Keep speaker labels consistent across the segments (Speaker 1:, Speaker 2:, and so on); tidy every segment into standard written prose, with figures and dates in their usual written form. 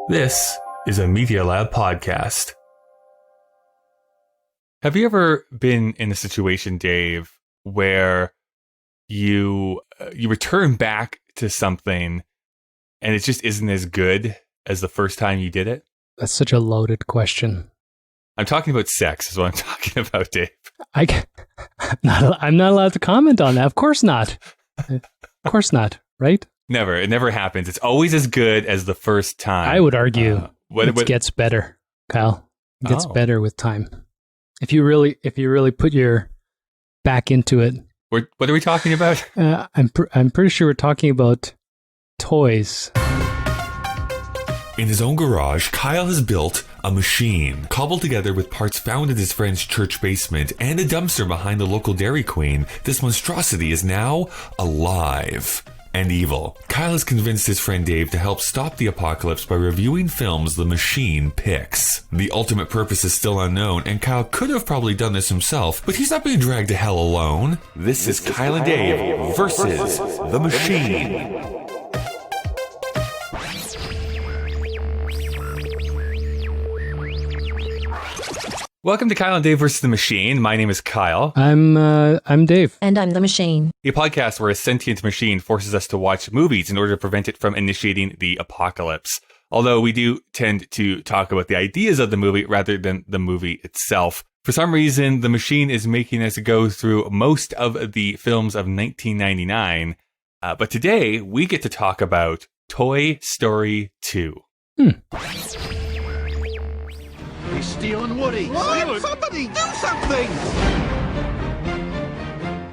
Speaker 1: This is a Media Lab podcast. Have you ever been in a situation, Dave, where you return back to something and it just isn't as good as the first time you did it?
Speaker 2: That's such a loaded question.
Speaker 1: I'm talking about sex is what I'm talking about, Dave.
Speaker 2: I'm not allowed to comment on that. Of course not. Of course not, right?
Speaker 1: Never. It never happens. It's always as good as the first time.
Speaker 2: I would argue it gets better, Kyle. It gets better with time. If you really put your back into it.
Speaker 1: What are we talking about?
Speaker 2: I'm pretty sure we're talking about toys.
Speaker 3: In his own garage, Kyle has built a machine, cobbled together with parts found in his friend's church basement and a dumpster behind the local Dairy Queen. This monstrosity is now alive and evil. Kyle has convinced his friend Dave to help stop the apocalypse by reviewing films the machine picks. The ultimate purpose is still unknown, and Kyle could have probably done this himself, but he's not being dragged to hell alone. This is Kyle and Dave versus the machine.
Speaker 1: Welcome to Kyle and Dave versus the Machine. My name is Kyle.
Speaker 2: I'm Dave.
Speaker 4: And I'm the machine.
Speaker 1: A podcast where a sentient machine forces us to watch movies in order to prevent it from initiating the apocalypse. Although we do tend to talk about the ideas of the movie rather than the movie itself. For some reason, the machine is making us go through most of the films of 1999. But today, we get to talk about Toy Story 2.
Speaker 5: He's stealing Woody. What? Somebody do something!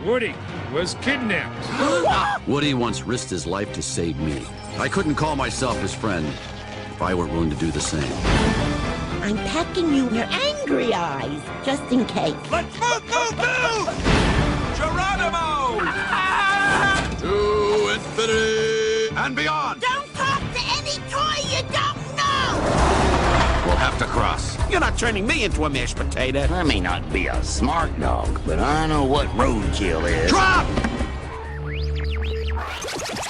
Speaker 6: Woody was kidnapped.
Speaker 7: Woody once risked his life to save me. I couldn't call myself his friend if I weren't willing to do the same.
Speaker 8: I'm pecking you in your angry eyes, just in case.
Speaker 5: Let's move! Geronimo!
Speaker 7: To infinity
Speaker 5: And beyond!
Speaker 8: Don't talk to any toy you don't know!
Speaker 7: we'll have to cross.
Speaker 5: You're not turning me into a mashed potato.
Speaker 9: I may not be a smart dog, but I know what roadkill is.
Speaker 5: Drop!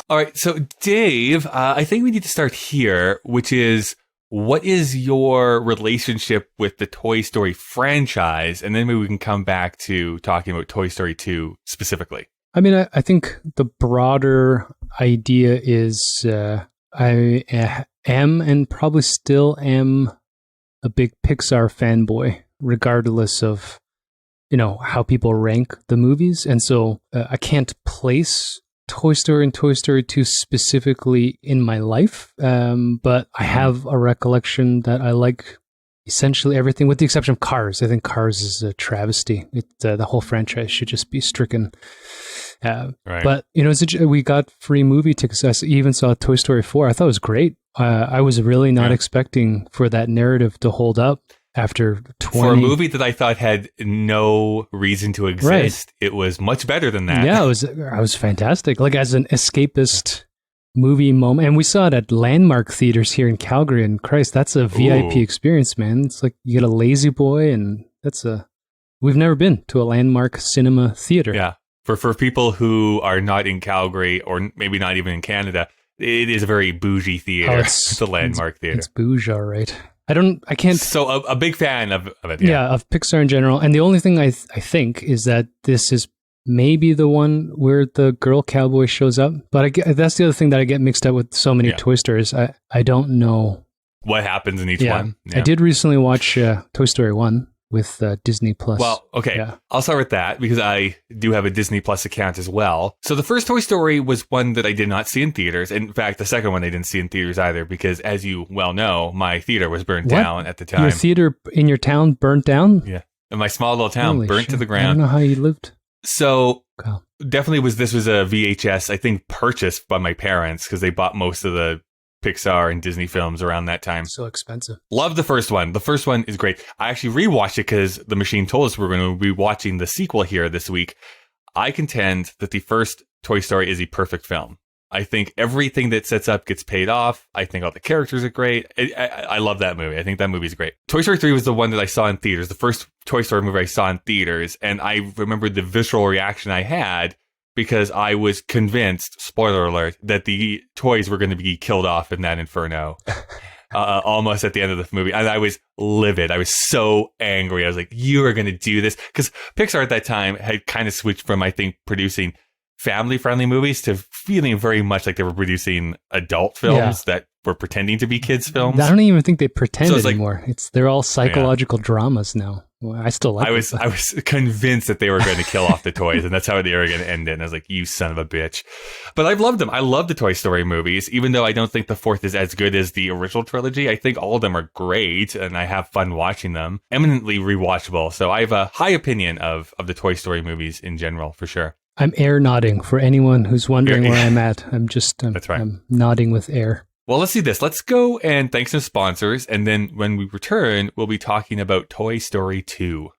Speaker 1: All right, so Dave, I think we need to start here, which is, what is your relationship with the Toy Story franchise? And then maybe we can come back to talking about Toy Story 2 specifically.
Speaker 2: I mean, I think the broader idea is I am and probably still am a big Pixar fanboy, regardless of, how people rank the movies. And so I can't place Toy Story and Toy Story 2 specifically in my life, but I have a recollection that I like essentially everything, with the exception of Cars. I think Cars is a travesty. The whole franchise should just be stricken.
Speaker 1: Right.
Speaker 2: But, we got free movie tickets. I even saw Toy Story 4. I thought it was great. I was really not expecting for that narrative to hold up after 20...
Speaker 1: For a movie that I thought had no reason to exist, It was much better than that.
Speaker 2: Yeah, I was fantastic. Like, as an escapist movie moment. And we saw it at Landmark Theaters here in Calgary, and Christ, that's a VIP experience, man. It's like you get a Lazy Boy, and we've never been to a Landmark cinema theater.
Speaker 1: Yeah. For people who are not in Calgary, or maybe not even in Canada, it is a very bougie theater. It's the Landmark Theater.
Speaker 2: It's bougie, all right. I can't...
Speaker 1: So a big fan of it.
Speaker 2: Yeah, of Pixar in general. And the only thing I think is that this is maybe the one where the girl cowboy shows up. But that's the other thing that I get mixed up with so many Toy Stories. I don't know
Speaker 1: what happens in each one. Yeah.
Speaker 2: I did recently watch Toy Story 1 with Disney Plus.
Speaker 1: Well, okay. I'll start with that because I do have a Disney Plus account as well. So the first Toy Story was one that I did not see in theaters. In fact, the second one I didn't see in theaters either because, as you well know, my theater was burnt down at the time.
Speaker 2: Your theater in your town burnt down?
Speaker 1: Yeah. In my small little town,
Speaker 2: Holy
Speaker 1: burnt
Speaker 2: shit.
Speaker 1: to the ground.
Speaker 2: I don't know how you lived.
Speaker 1: So definitely this was a VHS, I think, purchased by my parents because they bought most of the Pixar and Disney films around that time.
Speaker 2: So expensive.
Speaker 1: Love the first one. The first one is great. I actually rewatched it because the machine told us we're going to be watching the sequel here this week. I contend that the first Toy Story is a perfect film. I think everything that sets up gets paid off. I think all the characters are great. I love that movie. I think that movie's great. Toy Story 3 was the one that I saw in theaters, the first Toy Story movie I saw in theaters. And I remember the visceral reaction I had because I was convinced, spoiler alert, that the toys were going to be killed off in that inferno. almost at the end of the movie. And I was livid. I was so angry. I was like, you are going to do this? Because Pixar at that time had kind of switched from, I think, producing family-friendly movies to feeling very much like they were producing adult films that were pretending to be kids' films.
Speaker 2: I don't even think they pretend
Speaker 1: So
Speaker 2: anymore. They're all psychological dramas now. Well, I still like it.
Speaker 1: I was convinced that they were going to kill off the toys, and that's how they were going to end it. And I was like, you son of a bitch. But I've loved them. I love the Toy Story movies, even though I don't think the fourth is as good as the original trilogy. I think all of them are great, and I have fun watching them. Eminently rewatchable. So I have a high opinion of the Toy Story movies in general, for sure.
Speaker 2: I'm air nodding for anyone who's wondering where I'm at. That's right. I'm nodding with air.
Speaker 1: Well, let's see this. Let's go and thank some sponsors. And then when we return, we'll be talking about Toy Story 2.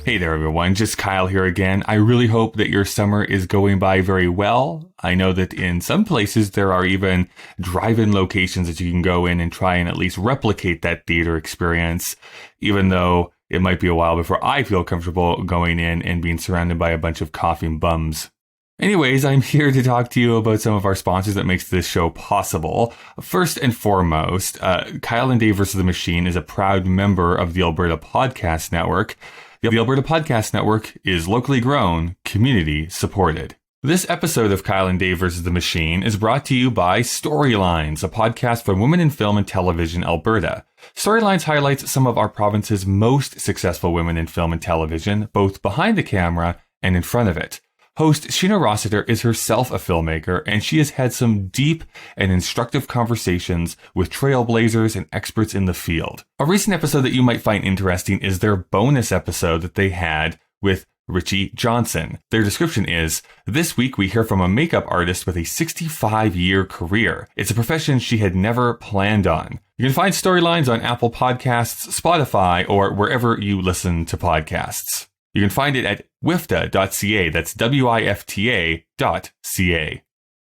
Speaker 1: Hey there, everyone. Just Kyle here again. I really hope that your summer is going by very well. I know that in some places there are even drive-in locations that you can go in and try and at least replicate that theater experience, even though it might be a while before I feel comfortable going in and being surrounded by a bunch of coughing bums. Anyways, I'm here to talk to you about some of our sponsors that makes this show possible. First and foremost, Kyle and Dave vs. the Machine is a proud member of the Alberta Podcast Network. The Alberta Podcast Network is locally grown, community supported. This episode of Kyle and Dave vs. the Machine is brought to you by Storylines, a podcast from Women in Film and Television Alberta. Storylines highlights some of our province's most successful women in film and television, both behind the camera and in front of it. Host Sheena Rossiter is herself a filmmaker, and she has had some deep and instructive conversations with trailblazers and experts in the field. A recent episode that you might find interesting is their bonus episode that they had with Richie Johnson. Their description is, this week we hear from a makeup artist with a 65-year career. It's a profession she had never planned on. You can find Storylines on Apple Podcasts, Spotify, or wherever you listen to podcasts. You can find it at wifta.ca. That's WIFTA.ca.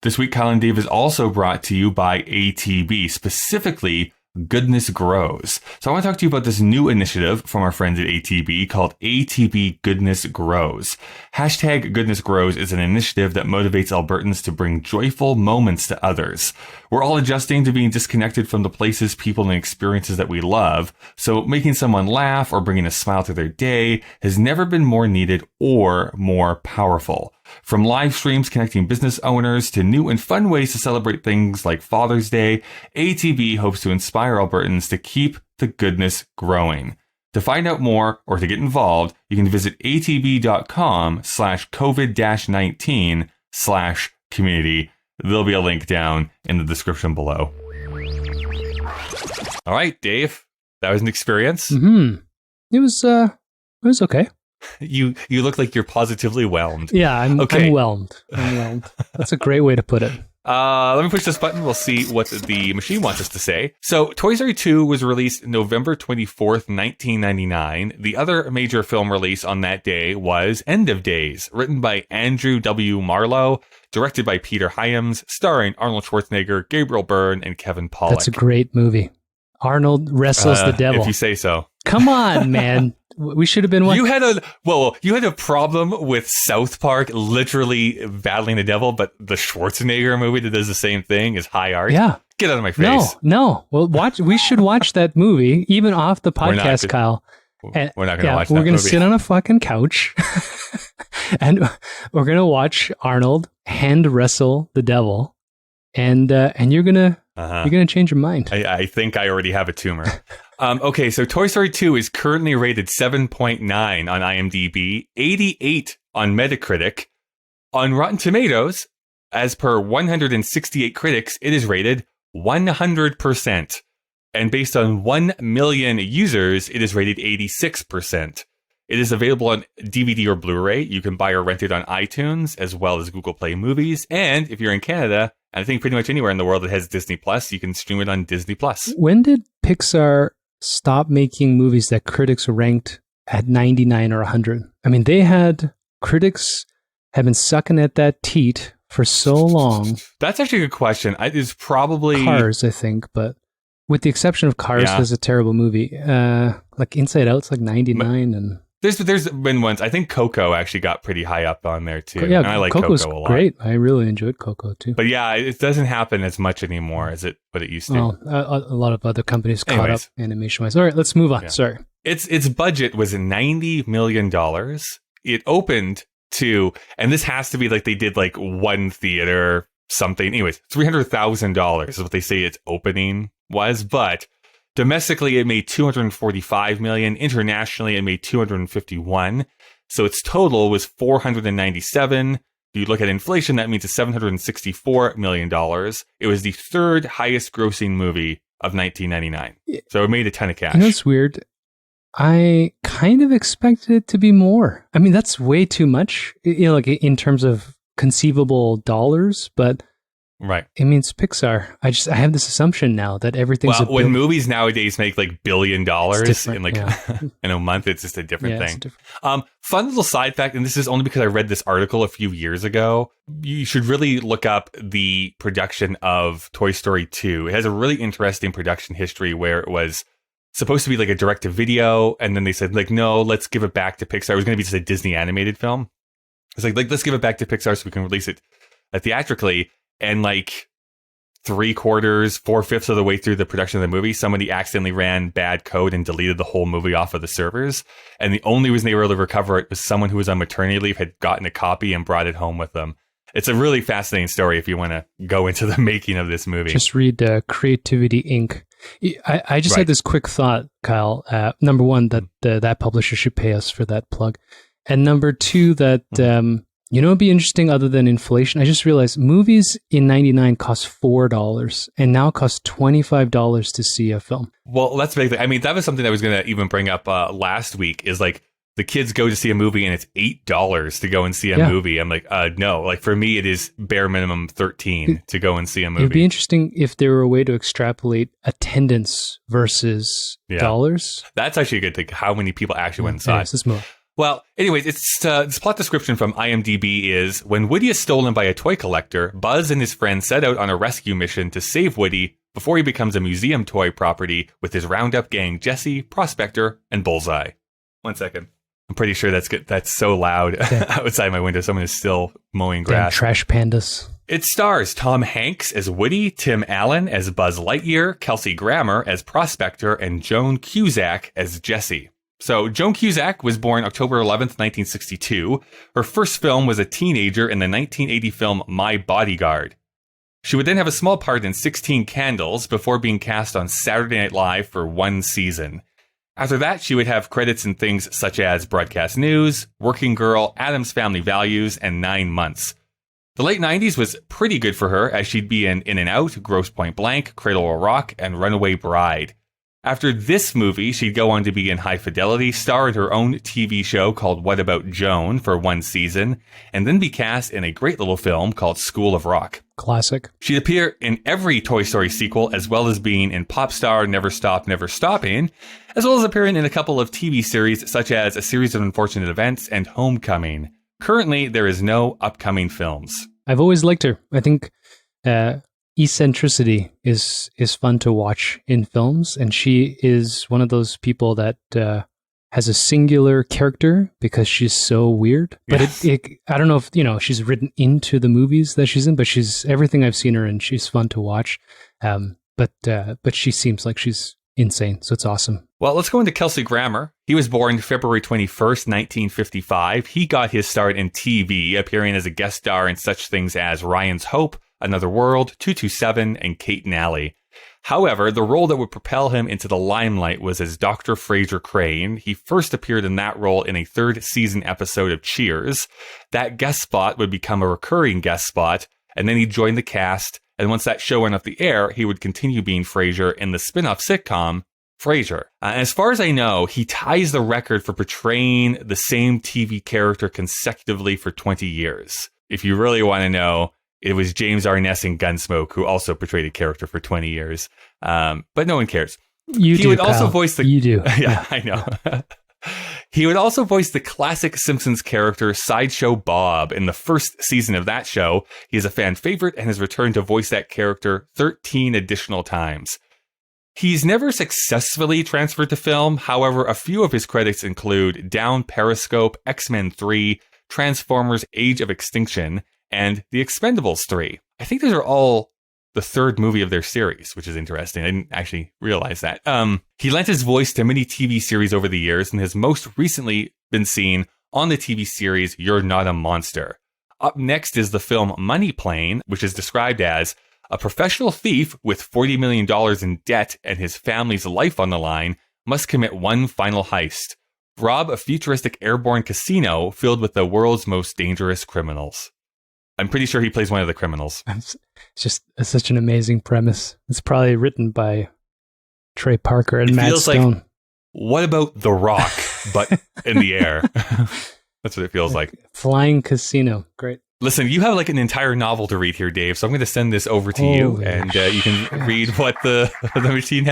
Speaker 1: This week, Kyle and Dave is also brought to you by ATB, specifically Goodness Grows. So I want to talk to you about this new initiative from our friends at ATB called ATB Goodness Grows. Hashtag Goodness Grows is an initiative that motivates Albertans to bring joyful moments to others. We're all adjusting to being disconnected from the places, people, and experiences that we love, so making someone laugh or bringing a smile to their day has never been more needed or more powerful. From live streams connecting business owners to new and fun ways to celebrate things like Father's Day, ATB hopes to inspire Albertans to keep the goodness growing. To find out more or to get involved, you can visit atb.com/COVID-19/community. There'll be a link down in the description below. All right, Dave, that was an experience.
Speaker 2: It was okay.
Speaker 1: You look like you're positively whelmed.
Speaker 2: Yeah, I'm whelmed. That's a great way to put it.
Speaker 1: Let me push this button. We'll see what the machine wants us to say. So Toy Story 2 was released November 24th, 1999. The other major film release on that day was End of Days, written by Andrew W. Marlowe, directed by Peter Hyams, starring Arnold Schwarzenegger, Gabriel Byrne, and Kevin Pollak.
Speaker 2: That's a great movie. Arnold wrestles the devil.
Speaker 1: If you say so.
Speaker 2: Come on, man. We should have been one.
Speaker 1: You had a problem with South Park literally battling the devil, but the Schwarzenegger movie that does the same thing is high art.
Speaker 2: Yeah.
Speaker 1: Get out of my face.
Speaker 2: No. Well, we should watch that movie, even off the podcast, Kyle.
Speaker 1: We're not going to watch that movie.
Speaker 2: We're going to sit on a fucking couch and we're going to watch Arnold hand wrestle the devil, and you're going to change your mind.
Speaker 1: I think I already have a tumor. Okay, so Toy Story 2 is currently rated 7.9 on IMDb, 88 on Metacritic. On Rotten Tomatoes, as per 168 critics, it is rated 100%. And based on 1 million users, it is rated 86%. It is available on DVD or Blu-ray. You can buy or rent it on iTunes, as well as Google Play Movies. And if you're in Canada, and I think pretty much anywhere in the world that has Disney Plus, you can stream it on Disney Plus.
Speaker 2: When did Pixar stop making movies that critics ranked at 99 or 100? I mean, critics have been sucking at that teat for so long.
Speaker 1: That's actually a good question. It's probably
Speaker 2: Cars, I think, but with the exception of Cars, is a terrible movie. Like Inside Out's like 99 and
Speaker 1: There's been ones. I think Coco actually got pretty high up on there too.
Speaker 2: Yeah,
Speaker 1: and I like
Speaker 2: Coco's
Speaker 1: Coco a lot.
Speaker 2: great. I really enjoyed Coco too.
Speaker 1: But yeah, it doesn't happen as much anymore as what it used to.
Speaker 2: Well, a lot of other companies caught
Speaker 1: Anyways.
Speaker 2: up animation-wise. All right, let's move on.
Speaker 1: Yeah.
Speaker 2: Sorry.
Speaker 1: Its budget was $90 million. It opened to, and this has to be like they did like one theater something. Anyways, $300,000 is what they say its opening was, but domestically, it made $245 million. Internationally, it made $251. So its total was $497. If you look at inflation, that means it's $764 million. It was the third highest grossing movie of 1999. So it made a ton of cash.
Speaker 2: You know what's weird? I kind of expected it to be more. I mean, that's way too much, like in terms of conceivable dollars, but
Speaker 1: Right.
Speaker 2: I mean, it's Pixar. I have this assumption now that everything's
Speaker 1: when movies nowadays make like $1 billion in like
Speaker 2: yeah.
Speaker 1: in a month, it's just a different
Speaker 2: Yeah, it's
Speaker 1: thing.
Speaker 2: different.
Speaker 1: Fun little side fact, and this is only because I read this article a few years ago. You should really look up the production of Toy Story 2. It has a really interesting production history where it was supposed to be like a direct-to-video, and then they said like, no, let's give it back to Pixar. It was going to be just a Disney animated film. It's like let's give it back to Pixar so we can release it theatrically. And like 4/5 of the way through the production of the movie, somebody accidentally ran bad code and deleted the whole movie off of the servers. And the only reason they were able to recover it was someone who was on maternity leave had gotten a copy and brought it home with them. It's a really fascinating story if you want to go into the making of this movie.
Speaker 2: Just read Creativity Inc. I just had this quick thought, Kyle. Number one, that that publisher should pay us for that plug. And number two, that... you know, it'd be interesting other than inflation. I just realized movies in 99 cost $4 and now cost $25 to see a film.
Speaker 1: Well, that's big. I mean, that was something I was going to even bring up last week is like the kids go to see a movie and it's $8 to go and see a movie. I'm like, no, like for me, it is bare minimum 13 to go and see a movie.
Speaker 2: It'd be interesting if there were a way to extrapolate attendance versus dollars.
Speaker 1: That's actually a good thing. How many people actually went and saw it?
Speaker 2: Let's move on.
Speaker 1: Well, anyways, this plot description from IMDb is, when Woody is stolen by a toy collector, Buzz and his friends set out on a rescue mission to save Woody before he becomes a museum toy property with his roundup gang Jesse, Prospector, and Bullseye. 1 second. I'm pretty sure that's good. That's so loud outside my window. Someone is still mowing grass.
Speaker 2: Damn trash pandas.
Speaker 1: It stars Tom Hanks as Woody, Tim Allen as Buzz Lightyear, Kelsey Grammer as Prospector, and Joan Cusack as Jessie. So, Joan Cusack was born October 11th, 1962. Her first film was a teenager in the 1980 film My Bodyguard. She would then have a small part in 16 Candles before being cast on Saturday Night Live for 1 season. After that, she would have credits in things such as Broadcast News, Working Girl, Addams Family Values, and 9 Months. The late 90s was pretty good for her, as she'd be in In and Out, Grosse Point Blank, Cradle of Rock, and Runaway Bride. After this movie, she'd go on to be in High Fidelity, star in her own TV show called What About Joan for 1 season, and then be cast in a great little film called School of Rock.
Speaker 2: Classic.
Speaker 1: She'd appear in every Toy Story sequel, as well as being in Popstar, Never Stop, Never Stopping, as well as appearing in a couple of TV series such as A Series of Unfortunate Events and Homecoming. Currently, there is no upcoming films.
Speaker 2: I've always liked her. I think eccentricity is fun to watch in films, and she is one of those people that has a singular character because she's so weird. But I don't know if she's written into the movies that she's in, but she's everything I've seen her in. She's fun to watch, but she seems like she's insane, so it's awesome.
Speaker 1: Well, let's go into Kelsey Grammer. He was born February 21st, 1955. He got his start in TV, appearing as a guest star in such things as Ryan's Hope, Another World, 227, and Kate and Alley. However, the role that would propel him into the limelight was as Dr. Fraser Crane. He first appeared in that role in a 3rd season episode of Cheers. That guest spot would become a recurring guest spot, and then he joined the cast, and once that show went off the air, he would continue being Frasier in the spin-off sitcom Frasier. As far as I know, he ties the record for portraying the same TV character consecutively for 20 years. If you really want to know, it was James Arness in Gunsmoke, who also portrayed a character for 20 years. But no one cares.
Speaker 2: He would also
Speaker 1: voice the...
Speaker 2: You do.
Speaker 1: Yeah, I know. He would also voice the classic Simpsons character Sideshow Bob in the 1st season of that show. He is a fan favorite and has returned to voice that character 13 additional times. He's never successfully transferred to film. However, a few of his credits include Down Periscope, X-Men 3, Transformers Age of Extinction, and The Expendables 3. I think those are all the third movie of their series, which is interesting. I didn't actually realize that. He lent his voice to many TV series over the years and has most recently been seen on the TV series You're Not a Monster. Up next is the film Money Plane, which is described as a professional thief with $40 million in debt and his family's life on the line must commit one final heist. Rob a futuristic airborne casino filled with the world's most dangerous criminals. I'm pretty sure he plays one of the criminals.
Speaker 2: It's such an amazing premise. It's probably written by Trey Parker and Matt Stone.
Speaker 1: Like, what about The Rock, but in the air? That's what it feels like.
Speaker 2: Flying casino. Great.
Speaker 1: Listen, you have like an entire novel to read here, Dave, so I'm going to send this over to you, and you can read what the machine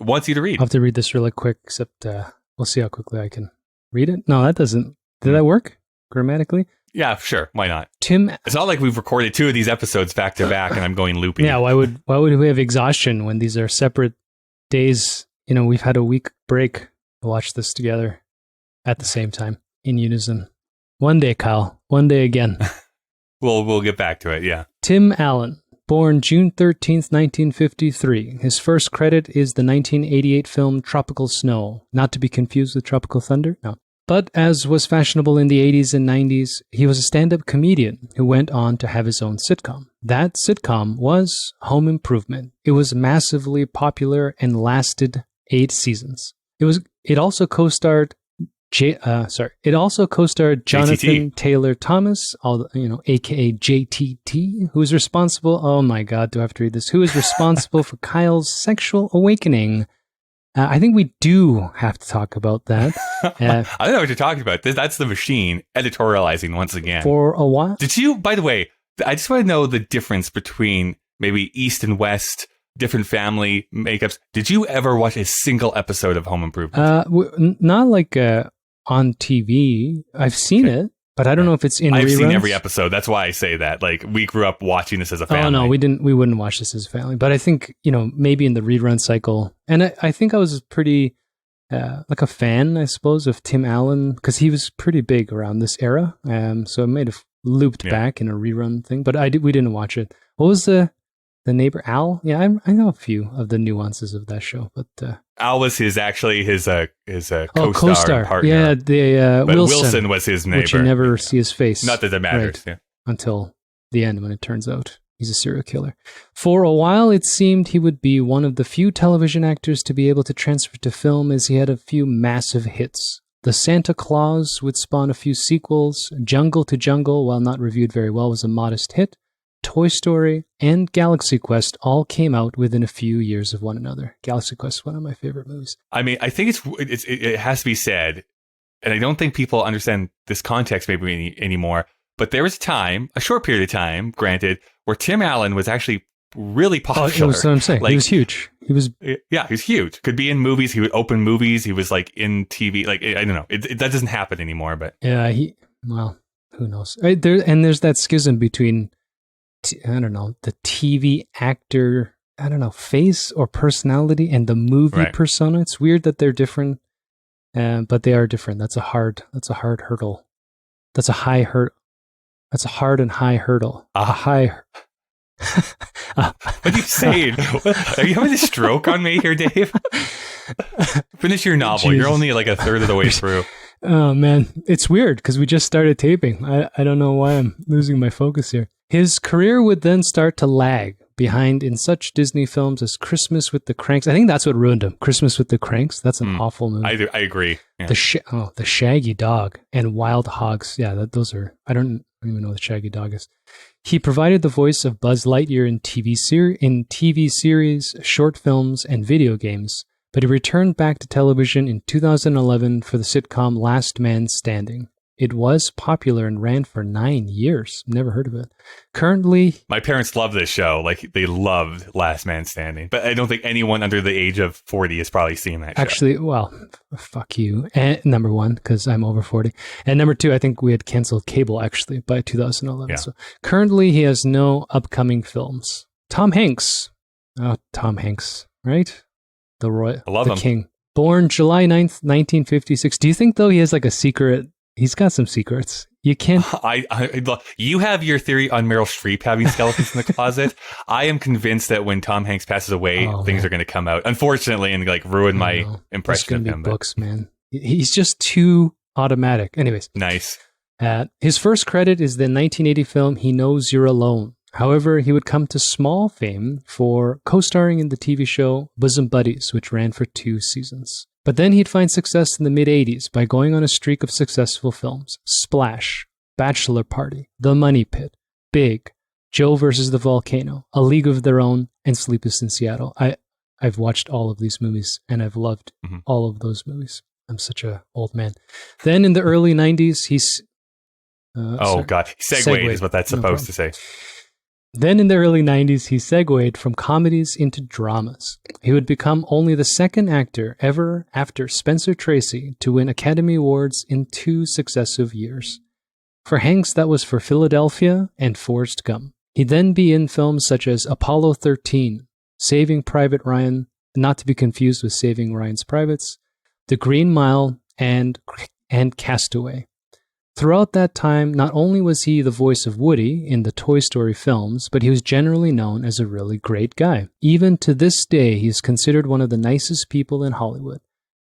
Speaker 1: wants you to read.
Speaker 2: I'll have to read this really quick, except we'll see how quickly I can read it. No, that doesn't. Did that work grammatically?
Speaker 1: Yeah, sure. Why not?
Speaker 2: Tim.
Speaker 1: It's not like we've recorded 2 of these episodes back to back, and I'm going loopy.
Speaker 2: Yeah, why would we have exhaustion when these are separate days? You know, we've had a week break to watch this together at the same time in unison. One day, Kyle. One day again.
Speaker 1: We'll get back to it, yeah.
Speaker 2: Tim Allen, born June 13th, 1953. His first credit is the 1988 film Tropical Snow, not to be confused with Tropical Thunder, no. But as was fashionable in the 80s and 90s, he was a stand-up comedian who went on to have his own sitcom. That sitcom was Home Improvement. It was massively popular and lasted 8 seasons. It also co-starred Jonathan Taylor Thomas, aka JTT, who is responsible. Oh my God, do I have to read this? Who is responsible for Kyle's sexual awakening? I think we do have to talk about that.
Speaker 1: I don't know what you're talking about. That's the machine editorializing once again.
Speaker 2: For a while.
Speaker 1: Did you, by the way, I just want to know the difference between maybe East and West, different family makeups. Did you ever watch a single episode of Home Improvement?
Speaker 2: Not like on TV. I've seen it, but I don't know if it's in reruns.
Speaker 1: I've seen every episode. That's why I say that. Like, we grew up watching this as a family.
Speaker 2: Oh, no, we wouldn't watch this as a family. But I think, maybe in the rerun cycle. And I think I was pretty, like a fan, I suppose, of Tim Allen, because he was pretty big around this era. So it might have looped back in a rerun thing. But we didn't watch it. What was the neighbor, Al? Yeah, I know a few of the nuances of that show, but
Speaker 1: Al was his co-star and partner.
Speaker 2: Yeah,
Speaker 1: but Wilson was his neighbor,
Speaker 2: which you never see his face.
Speaker 1: Not that it matters,
Speaker 2: until the end when it turns out he's a serial killer. For a while, it seemed he would be one of the few television actors to be able to transfer to film, as he had a few massive hits. The Santa Claus would spawn a few sequels. Jungle to Jungle, while not reviewed very well, was a modest hit. Toy Story and Galaxy Quest all came out within a few years of one another. Galaxy Quest is one of my favorite movies.
Speaker 1: I mean, I think it has to be said, and I don't think people understand this context maybe anymore, but there was a short period of time, granted, where Tim Allen was actually really popular.
Speaker 2: Oh, that's what I'm saying. Like, he was huge. He was
Speaker 1: huge. Could be in movies. He would open movies. He was like in TV. Like, I don't know. That doesn't happen anymore, but
Speaker 2: yeah, who knows? There's that schism between, I don't know, the TV actor, I don't know, face or personality and the movie persona. It's weird that they're different, but they are different. That's a hard hurdle. That's a high hurdle. That's a hard and high hurdle. A high.
Speaker 1: What are you saying? Are you having a stroke on me here, Dave? Finish your novel. Jesus. You're only like a third of the way through.
Speaker 2: Oh man, it's weird because we just started taping. I don't know why I'm losing my focus here. His career would then start to lag behind in such Disney films as Christmas with the Cranks. I think that's what ruined him. Christmas with the Cranks. That's an awful movie.
Speaker 1: I agree. Yeah.
Speaker 2: The Shaggy Dog and Wild Hogs. Yeah, those are. I don't even know what the Shaggy Dog is. He provided the voice of Buzz Lightyear in TV series, short films, and video games. But he returned back to television in 2011 for the sitcom Last Man Standing. It was popular and ran for 9 years. Never heard of it. Currently,
Speaker 1: my parents love this show. Like, they loved Last Man Standing. But I don't think anyone under the age of 40 has probably seen that show.
Speaker 2: Actually, well, fuck you. And number one, because I'm over 40. And number two, I think we had canceled cable, actually, by 2011. Yeah. So currently, he has no upcoming films. Tom Hanks. Oh, Tom Hanks, right?
Speaker 1: I love him.
Speaker 2: king. Born July 9th, 1956. Do you think, though, he has like a secret? He's got some secrets. You can't.
Speaker 1: You have your theory on Meryl Streep having skeletons in the closet. I am convinced that when Tom Hanks passes away, things are going to come out, unfortunately, and like ruin my impression of him.
Speaker 2: Books, man. He's just too automatic. Anyways.
Speaker 1: Nice.
Speaker 2: His first credit is the 1980 film He Knows You're Alone. However, he would come to small fame for co-starring in the TV show Bosom Buddies, which ran for 2 seasons. But then he'd find success in the mid-80s by going on a streak of successful films. Splash, Bachelor Party, The Money Pit, Big, Joe versus the Volcano, A League of Their Own, and Sleepless in Seattle. I've watched all of these movies, and I've loved all of those movies. I'm such an old man. Then in the early 90s, he's...
Speaker 1: Segued is what that's supposed to say.
Speaker 2: Then in the early 90s, he segued from comedies into dramas. He would become only the second actor ever after Spencer Tracy to win Academy Awards in 2 successive years. For Hanks, that was for Philadelphia and Forrest Gump. He'd then be in films such as Apollo 13, Saving Private Ryan, not to be confused with Saving Ryan's Privates, The Green Mile, and Castaway. Throughout that time, not only was he the voice of Woody in the Toy Story films, but he was generally known as a really great guy. Even to this day, he's considered one of the nicest people in Hollywood.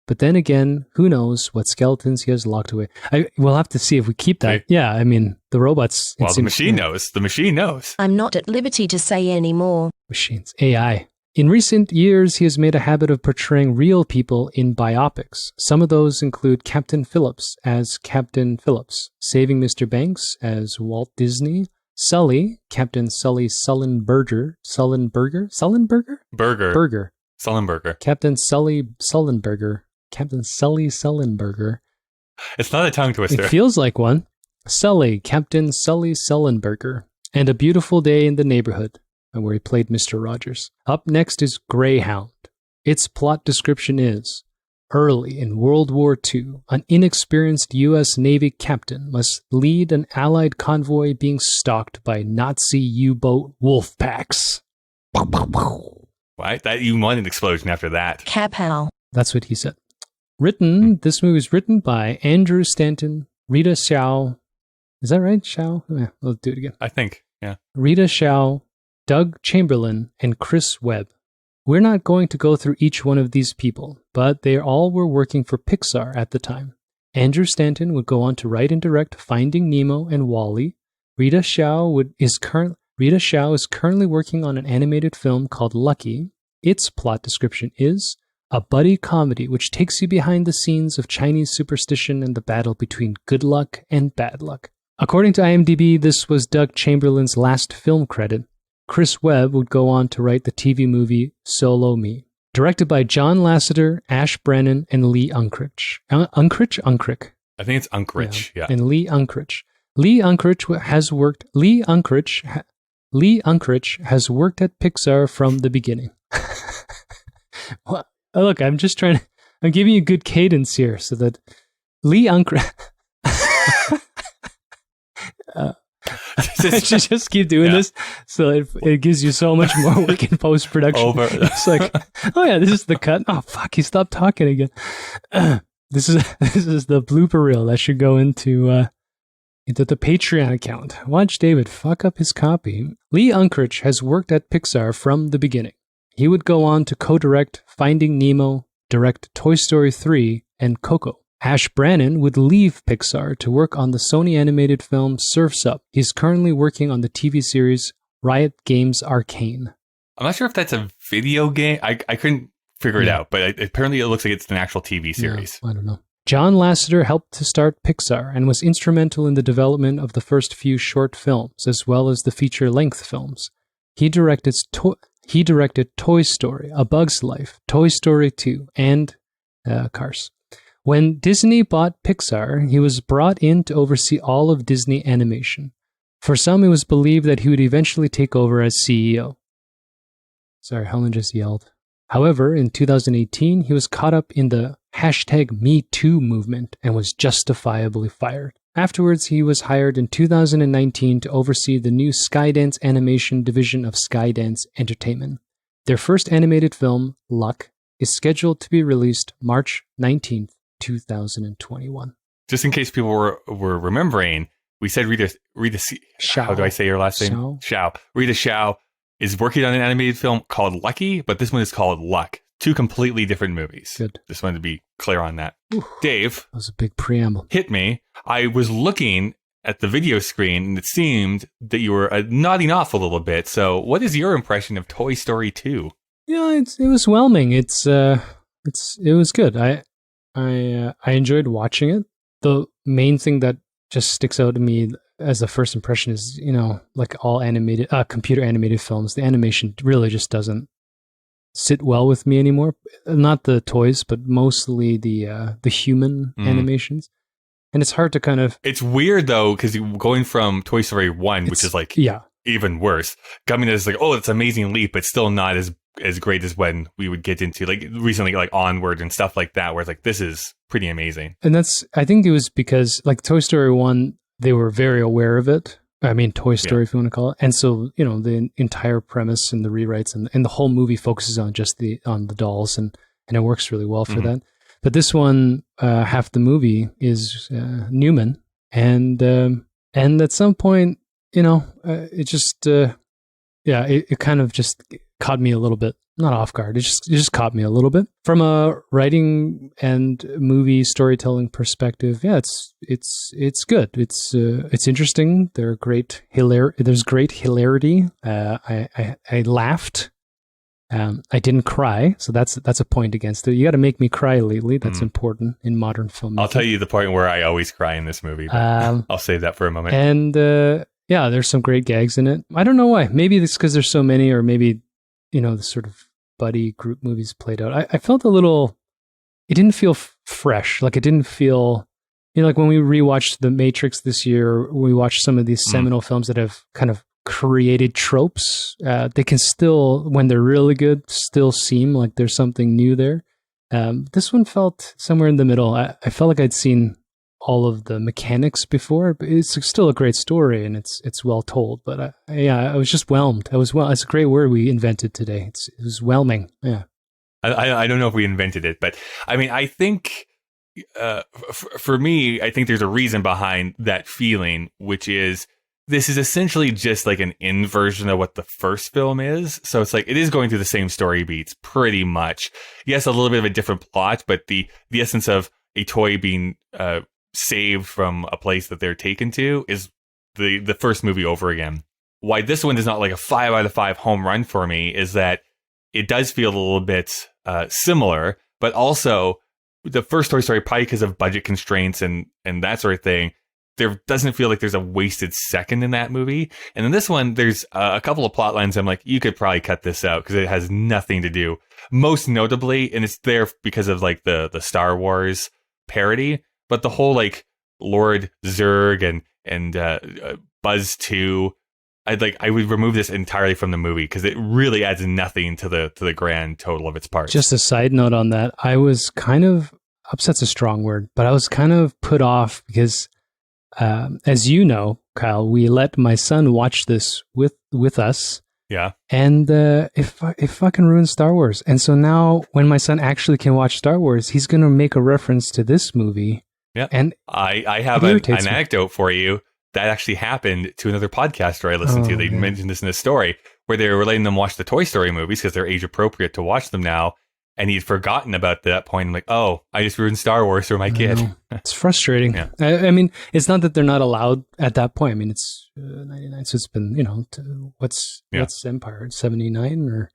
Speaker 2: But then again, who knows what skeletons he has locked away. We'll have to see if we keep that. Yeah, I mean, the robots...
Speaker 1: Well, the machine knows. The machine knows.
Speaker 4: I'm not at liberty to say any more.
Speaker 2: Machines. AI. In recent years, he has made a habit of portraying real people in biopics. Some of those include Captain Phillips as Captain Phillips, Saving Mr. Banks as Walt Disney, Sully, Captain Sully Sullenberger, Captain Sully Sullenberger.
Speaker 1: It's not a tongue twister.
Speaker 2: It feels like one. Sully, Captain Sully Sullenberger, and A Beautiful Day in the Neighborhood, where he played Mr. Rogers. Up next is Greyhound. Its plot description is, early in World War II, an inexperienced U.S. Navy captain must lead an Allied convoy being stalked by Nazi U-boat wolf packs.
Speaker 1: Right? You want an explosion after that.
Speaker 4: Kapow. That's
Speaker 2: what he said. This movie is written by Andrew Stanton, Rita Xiao. Is that right? Xiao? Yeah, let's do it again.
Speaker 1: I think, yeah.
Speaker 2: Rita Xiao, Doug Chamberlain, and Chris Webb. We're not going to go through each one of these people, but they all were working for Pixar at the time. Andrew Stanton would go on to write and direct Finding Nemo and WALL-E. Rita Xiao is currently working on an animated film called Lucky. Its plot description is a buddy comedy which takes you behind the scenes of Chinese superstition and the battle between good luck and bad luck. According to IMDb, this was Doug Chamberlain's last film credit. Chris Webb would go on to write the TV movie Solo Me, directed by John Lasseter, Ash Brennan, and Lee Unkrich. Unkrich?
Speaker 1: I think it's Unkrich, yeah.
Speaker 2: And Lee Unkrich. Lee Unkrich has worked at Pixar from the beginning. Well, look, I'm giving you good cadence here so that Lee Unkrich... I should just keep doing this, so it gives you so much more work in post-production. It's like, oh yeah, this is the cut. Oh fuck, he stopped talking again. This is the blooper reel that should go into the Patreon account. Watch David fuck up his copy. Lee Unkrich has worked at Pixar from the beginning. He would go on to co-direct Finding Nemo, direct Toy Story 3, and Coco. Ash Brannon would leave Pixar to work on the Sony animated film Surf's Up. He's currently working on the TV series Riot Games Arcane.
Speaker 1: I'm not sure if that's a video game. I couldn't figure it out, but apparently it looks like it's an actual TV series.
Speaker 2: I don't know. John Lasseter helped to start Pixar and was instrumental in the development of the first few short films, as well as the feature-length films. He directed Toy Story, A Bug's Life, Toy Story 2, and Cars. When Disney bought Pixar, he was brought in to oversee all of Disney animation. For some, it was believed that he would eventually take over as CEO. Sorry, Helen just yelled. However, in 2018, he was caught up in the #MeToo movement and was justifiably fired. Afterwards, he was hired in 2019 to oversee the new Skydance animation division of Skydance Entertainment. Their first animated film, Luck, is scheduled to be released March 19th, 2021.
Speaker 1: Just in case people were remembering, we said Rita
Speaker 2: Shao.
Speaker 1: how do I say your last name? Shao. Rita Shao is working on an animated film called Lucky, but this one is called Luck. Two completely different movies.
Speaker 2: Good.
Speaker 1: Just wanted to be clear on that.
Speaker 2: Ooh,
Speaker 1: Dave.
Speaker 2: That was a big preamble.
Speaker 1: Hit me. I was looking at the video screen and it seemed that you were nodding off a little bit. So what is your impression of Toy Story 2?
Speaker 2: Yeah, it was whelming. It was good. I enjoyed watching it. The main thing that just sticks out to me as a first impression is, like all animated, computer animated films, the animation really just doesn't sit well with me anymore. Not the toys, but mostly the human animations. And it's hard to kind of...
Speaker 1: It's weird, though, because going from Toy Story 1, which is like even worse, coming as like, oh, it's an amazing leap, but still not as great as when we would get into like recently like Onward and stuff like that, where it's like, this is pretty amazing.
Speaker 2: And I think it was because like Toy Story 1, they were very aware of it. I mean, Toy Story, if you want to call it. And so, the entire premise and the rewrites and the whole movie focuses on just on the dolls, and it works really well for that. But this one, half the movie is Newman, and at some point, it just, it kind of just caught me a little bit, not off guard. It just caught me a little bit from a writing and movie storytelling perspective. Yeah, it's good. It's interesting. There's great hilarity. I laughed. I didn't cry, so that's a point against it. You got to make me cry lately. That's important in modern filmmaking.
Speaker 1: I'll tell you the point where I always cry in this movie, but I'll save that for a moment.
Speaker 2: And there's some great gags in it. I don't know why. Maybe it's because there's so many, or maybe the sort of buddy group movies played out. I felt a little. It didn't feel fresh. Like it didn't feel. Like when we rewatched The Matrix this year, we watched some of these seminal films that have kind of created tropes. They can still, when they're really good, still seem like there's something new there. This one felt somewhere in the middle. I felt like I'd seen all of the mechanics before, but it's still a great story and it's well told. But I was just whelmed. It's a great word we invented today. It was whelming. Yeah.
Speaker 1: I don't know if we invented it, but I mean, I think for me, I think there's a reason behind that feeling, which is this is essentially just like an inversion of what the first film is. So it's like it is going through the same story beats pretty much. Yes, a little bit of a different plot, but the essence of a toy being saved from a place that they're taken to is the first movie over again. Why this one is not like a 5 out of 5 home run for me is that it does feel a little bit similar, but also the first Toy Story, probably because of budget constraints and that sort of thing, there doesn't feel like there's a wasted second in that movie. And in this one, there's a couple of plot lines I'm like, you could probably cut this out because it has nothing to do. Most notably, and it's there because of like the Star Wars parody, but the whole like Lord Zurg and Buzz 2, I would remove this entirely from the movie because it really adds nothing to the grand total of its parts.
Speaker 2: Just a side note on that, I was kind of, upset's a strong word, but I was kind of put off because as you know, Kyle, we let my son watch this with us.
Speaker 1: Yeah.
Speaker 2: And it fucking ruined Star Wars. And so now when my son actually can watch Star Wars, he's going to make a reference to this movie.
Speaker 1: Yeah.
Speaker 2: And
Speaker 1: I have an anecdote for you that actually happened to another podcaster I listened to. They mentioned this in a story where they were letting them watch the Toy Story movies because they're age appropriate to watch them now. And he'd forgotten about that point. I'm like, oh, I just ruined Star Wars for my kid.
Speaker 2: It's frustrating.
Speaker 1: Yeah.
Speaker 2: I mean, it's not that they're not allowed at that point. I mean, it's 99, so it's been, what's Empire? 79 or?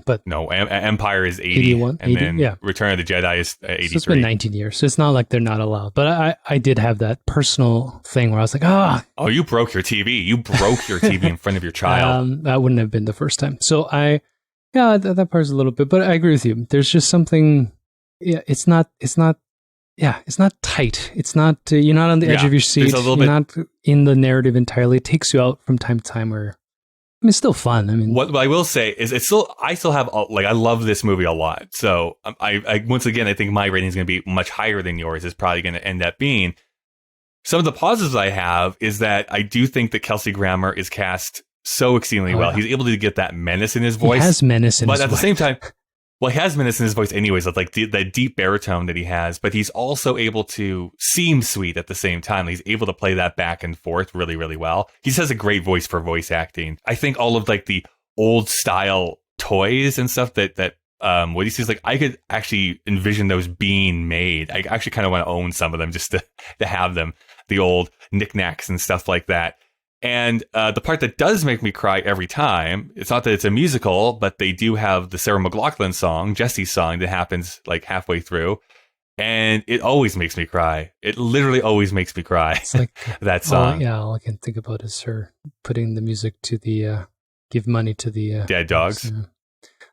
Speaker 2: But
Speaker 1: no, Empire is 80,
Speaker 2: 81,
Speaker 1: and
Speaker 2: 80,
Speaker 1: then Return of the Jedi is 83.
Speaker 2: So it's been 19 years. So it's not like they're not allowed. But I did have that personal thing where I was like,
Speaker 1: oh, you broke your TV. You broke your TV in front of your child.
Speaker 2: That wouldn't have been the first time. So that part's a little bit, but I agree with you. There's just something, it's not tight. It's not, you're not on the edge of your seat. You're not in the narrative entirely. It takes you out from time to time where, I mean, it's still fun. I mean,
Speaker 1: what I will say is I still have, I love this movie a lot. So I once again, I think my rating is going to be much higher than yours. Is probably going to end up being. Some of the positives I have is that I do think that Kelsey Grammer is cast so exceedingly well. He's able to get that menace in his voice.
Speaker 2: He has menace in his voice.
Speaker 1: But at the same time, Well, he has menace in his voice anyways, like that deep baritone that he has, but he's also able to seem sweet at the same time. He's able to play that back and forth really, really well. He just has a great voice for voice acting. I think all of like the old style toys and stuff that Woody sees, like I could actually envision those being made. I actually kind of want to own some of them just to have them, the old knickknacks and stuff like that. And the part that does make me cry every time, it's not that it's a musical, but they do have the Sarah McLachlan song, Jesse's song, that happens like halfway through. And it always makes me cry. It literally always makes me cry.
Speaker 2: It's like
Speaker 1: that song.
Speaker 2: All I can think about is her putting the music to the give money to the
Speaker 1: dead dogs.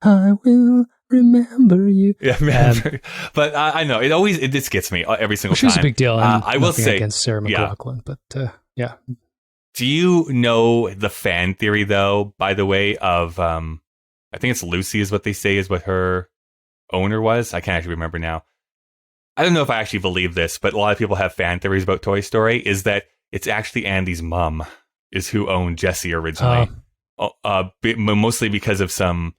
Speaker 2: I will remember you.
Speaker 1: Yeah, but I know it just gets me every single time.
Speaker 2: She's a big deal.
Speaker 1: I will say
Speaker 2: against Sarah McLachlan, but yeah.
Speaker 1: Do you know the fan theory, though, by the way, of, I think it's Lucy is what they say is what her owner was? I can't actually remember now. I don't know if I actually believe this, but a lot of people have fan theories about Toy Story, is that it's actually Andy's mom is who owned Jessie originally. Mostly because of some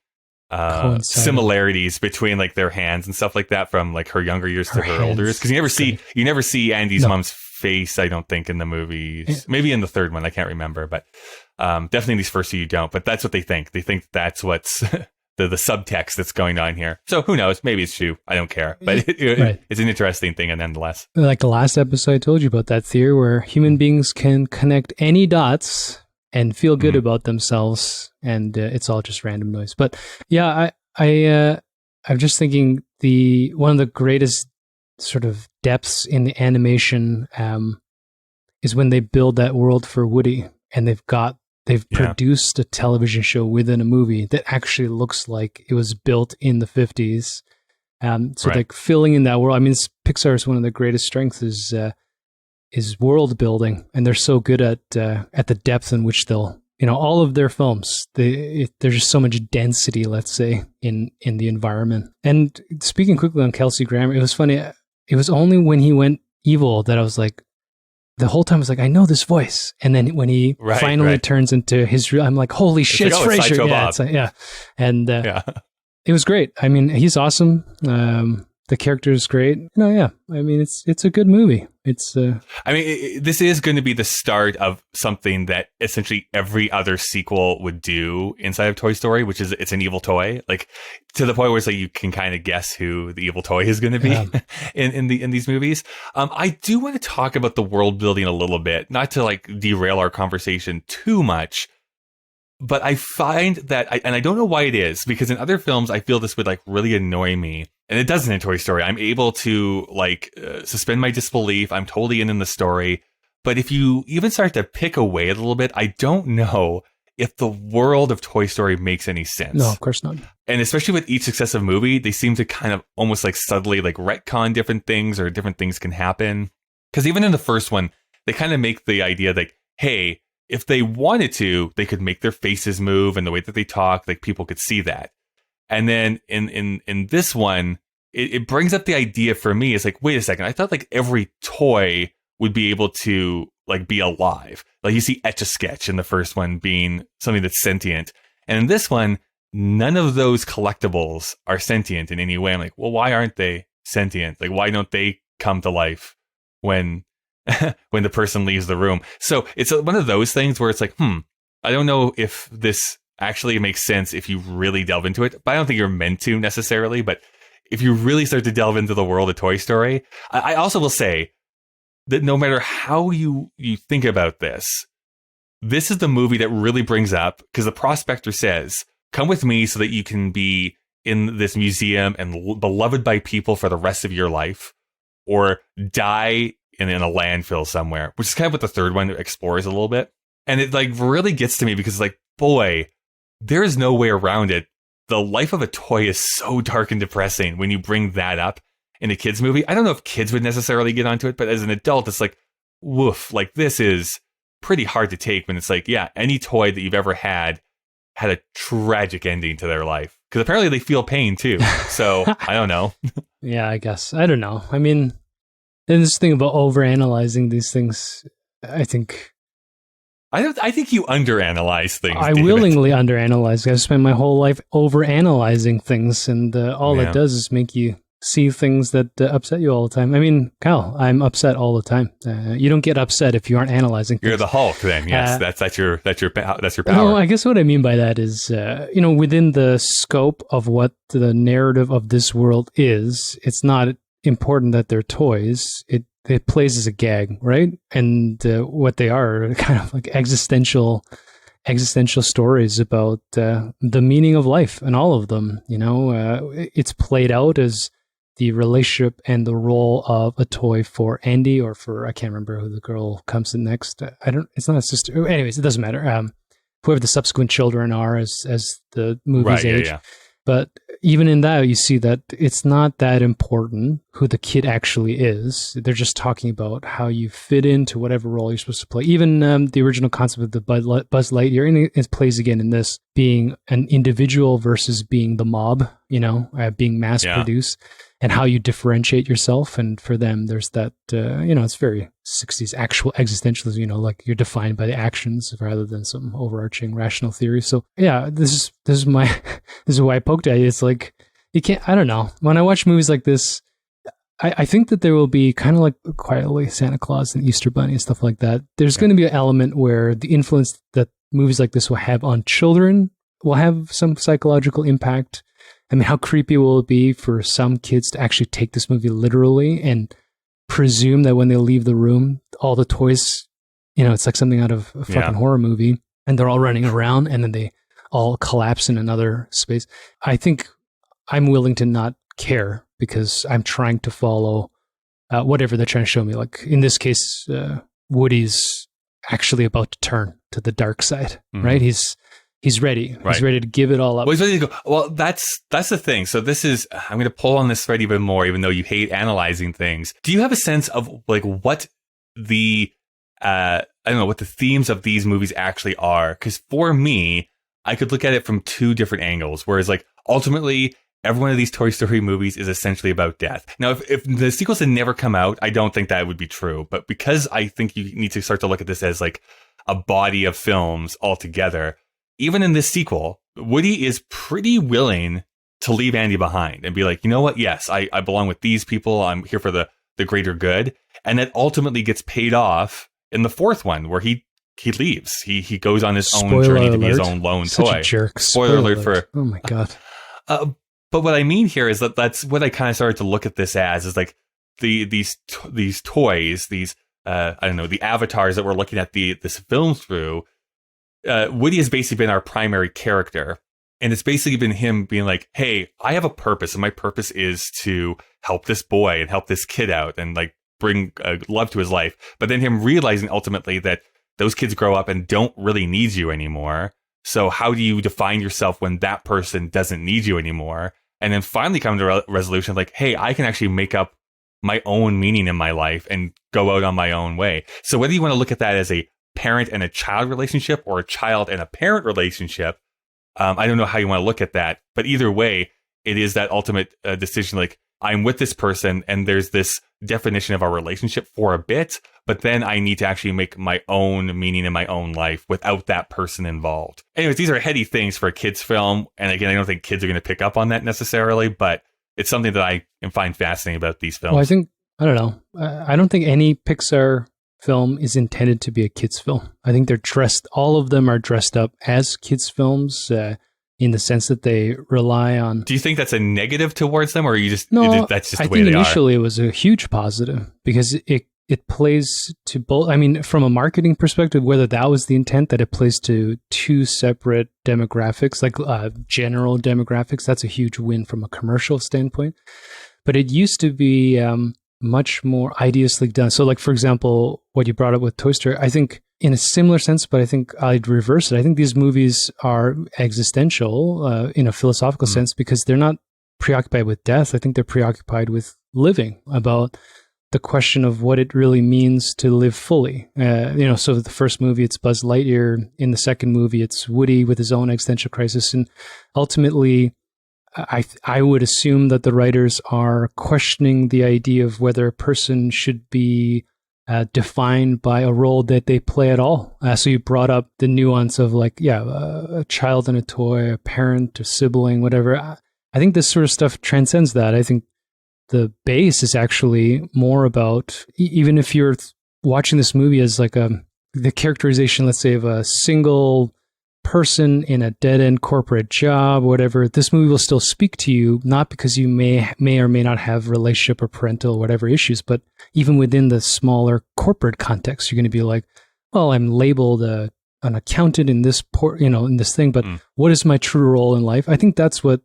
Speaker 1: similarities between like their hands and stuff like that from like her younger years to her older years. Because you never see Andy's mom's face, I don't think, in the movies. Maybe in the third one, I can't remember, but definitely in these first two you don't. But that's what they think. They think that's what's the subtext that's going on here. So who knows? Maybe it's true. I don't care. But it's an interesting thing, and nonetheless.
Speaker 2: Like the last episode I told you about that theory where human beings can connect any dots and feel good about themselves, and it's all just random noise. But yeah, I'm just thinking one of the greatest sort of depths in the animation is when they build that world for Woody, and they've produced a television show within a movie that actually looks like it was built in the 50s. Like filling in that world. I mean, Pixar's one of the greatest strengths is world building, and they're so good at the depth in which they'll, all of their films, there's just so much density, let's say, in the environment. And speaking quickly on Kelsey Grammer, it was funny. It was only when he went evil that I was like, the whole time I was like, I know this voice. And then when he finally turns into his real, I'm like, holy shit, it's Frasier. And it was great. I mean, he's awesome. The character is great. I mean, it's a good movie.
Speaker 1: This is going to be the start of something that essentially every other sequel would do inside of Toy Story, which is it's an evil toy, like to the point where it's like you can kind of guess who the evil toy is going to be in these movies. I do want to talk about the world building a little bit, not to like derail our conversation too much. But I find that, and I don't know why it is, because in other films, I feel this would like really annoy me. And it doesn't in Toy Story. I'm able to like suspend my disbelief. I'm totally in the story. But if you even start to pick away a little bit, I don't know if the world of Toy Story makes any sense.
Speaker 2: No, of course not.
Speaker 1: And especially with each successive movie, they seem to kind of almost like subtly like retcon different things, or different things can happen. Because even in the first one, they kind of make the idea that, hey, if they wanted to, they could make their faces move and the way that they talk, like people could see that. And then in this one, it brings up the idea for me. It's like, wait a second, I thought like every toy would be able to like be alive. Like you see Etch-a-Sketch in the first one being something that's sentient. And in this one, none of those collectibles are sentient in any way. I'm like, well, why aren't they sentient? Like, why don't they come to life when the person leaves the room? So it's one of those things where it's like, I don't know if this actually makes sense if you really delve into it, but I don't think you're meant to necessarily. But if you really start to delve into the world of Toy Story, I also will say that no matter how you think about this is the movie that really brings up, because the prospector says, come with me so that you can be in this museum and beloved by people for the rest of your life, or die in a landfill somewhere, which is kind of what the third one explores a little bit. And it like really gets to me because like, boy, there is no way around it. The life of a toy is so dark and depressing when you bring that up in a kid's movie. I don't know if kids would necessarily get onto it, but as an adult, it's like, woof, like this is pretty hard to take when it's like, yeah, any toy that you've ever had a tragic ending to their life. Because apparently they feel pain too. So I don't know.
Speaker 2: Yeah, I guess. I don't know. I mean, and this thing about overanalyzing these things, I think
Speaker 1: I think you underanalyze things.
Speaker 2: I
Speaker 1: David.
Speaker 2: willingly underanalyze. I've spent my whole life overanalyzing things, and all it does is make you see things that upset you all the time. I mean, Kyle, I'm upset all the time. You don't get upset if you aren't analyzing things.
Speaker 1: You're the Hulk, then. Yes, that's your power.
Speaker 2: No, I guess what I mean by that is, within the scope of what the narrative of this world is, it's not important that they're toys. It plays as a gag, right? And what they are kind of like existential stories about the meaning of life, and all of them. It's played out as the relationship and the role of a toy for Andy, or for, I can't remember who the girl comes in next. It's not a sister. Anyways, it doesn't matter. Whoever the subsequent children are as the movies age. Yeah. But even in that, you see that it's not that important who the kid actually is. They're just talking about how you fit into whatever role you're supposed to play. Even the original concept of the Buzz Lightyear, and it plays again in this, being an individual versus being the mob, being mass produced, and how you differentiate yourself. And for them, there's that, it's very 60s actual existentialism, like you're defined by the actions rather than some overarching rational theory. So yeah, this is why I poked at you. It's like, you can't, I don't know. When I watch movies like this, I think that there will be kind of like quietly Santa Claus and Easter Bunny and stuff like that. There's going to be an element where the influence that movies like this will have on children will have some psychological impact. I mean, how creepy will it be for some kids to actually take this movie literally and presume that when they leave the room, all the toys, it's like something out of a fucking horror movie, and they're all running around, and then they all collapse in another space. I think I'm willing to not care, because I'm trying to follow whatever they're trying to show me. Like in this case, Woody's actually about to turn to the dark side, right? He's ready. Right. He's ready to give it all up.
Speaker 1: Well, he's ready to go. Well, that's the thing. So I'm going to pull on this thread even more, even though you hate analyzing things. Do you have a sense of like what the what the themes of these movies actually are? Because for me, I could look at it from two different angles. Whereas like ultimately, every one of these Toy Story movies is essentially about death. Now, if the sequels had never come out, I don't think that would be true. But because I think you need to start to look at this as like a body of films altogether, even in this sequel, Woody is pretty willing to leave Andy behind and be like, you know what? Yes, I belong with these people. I'm here for the greater good. And that ultimately gets paid off in the fourth one, where he leaves. He goes on his own journey to be his own lone
Speaker 2: Such
Speaker 1: toy.
Speaker 2: A jerk.
Speaker 1: Spoiler alert for...
Speaker 2: Oh my God.
Speaker 1: But what I mean here is that's what I kind of started to look at this as, is like these toys, these the avatars that we're looking at this film through. Woody has basically been our primary character, and it's basically been him being like, hey, I have a purpose, and my purpose is to help this boy and help this kid out and like bring love to his life. But then him realizing ultimately that those kids grow up and don't really need you anymore. So how do you define yourself when that person doesn't need you anymore? And then finally come to a resolution like, hey, I can actually make up my own meaning in my life and go out on my own way. So whether you want to look at that as a parent and a child relationship or a child and a parent relationship, I don't know how you want to look at that. But either way, it is that ultimate decision. Like, I'm with this person and there's this definition of our relationship for a bit, but then I need to actually make my own meaning in my own life without that person involved. Anyways, these are heady things for a kid's film. And again, I don't think kids are going to pick up on that necessarily, but it's something that I find fascinating about these films.
Speaker 2: Well, I don't know. I don't think any Pixar film is intended to be a kid's film. I think all of them are dressed up as kids' films, in the sense that they rely on...
Speaker 1: Do you think that's a negative towards them, or are you just...
Speaker 2: No,
Speaker 1: that's just the way they are?
Speaker 2: I think initially it was a huge positive, because it plays to both... I mean, from a marketing perspective, whether that was the intent, that it plays to two separate demographics, like general demographics, that's a huge win from a commercial standpoint. But it used to be much more ideously done. So like, for example, what you brought up with Toy Story, I think in a similar sense, but I think I'd reverse it. I think these movies are existential in a philosophical sense, because they're not preoccupied with death. I think they're preoccupied with living, about the question of what it really means to live fully. So the first movie, it's Buzz Lightyear. In the second movie, it's Woody with his own existential crisis. And ultimately, I would assume that the writers are questioning the idea of whether a person should be defined by a role that they play at all. So you brought up the nuance of like, a child and a toy, a parent, a sibling, whatever. I think this sort of stuff transcends that. I think the base is actually more about, even if you're watching this movie as like the characterization, let's say, of a single person in a dead-end corporate job, whatever, this movie will still speak to you, not because you may or may not have relationship or parental or whatever issues, but even within the smaller corporate context, you're going to be like, well, I'm labeled an accountant in this in this thing, but what is my true role in life? I think that's what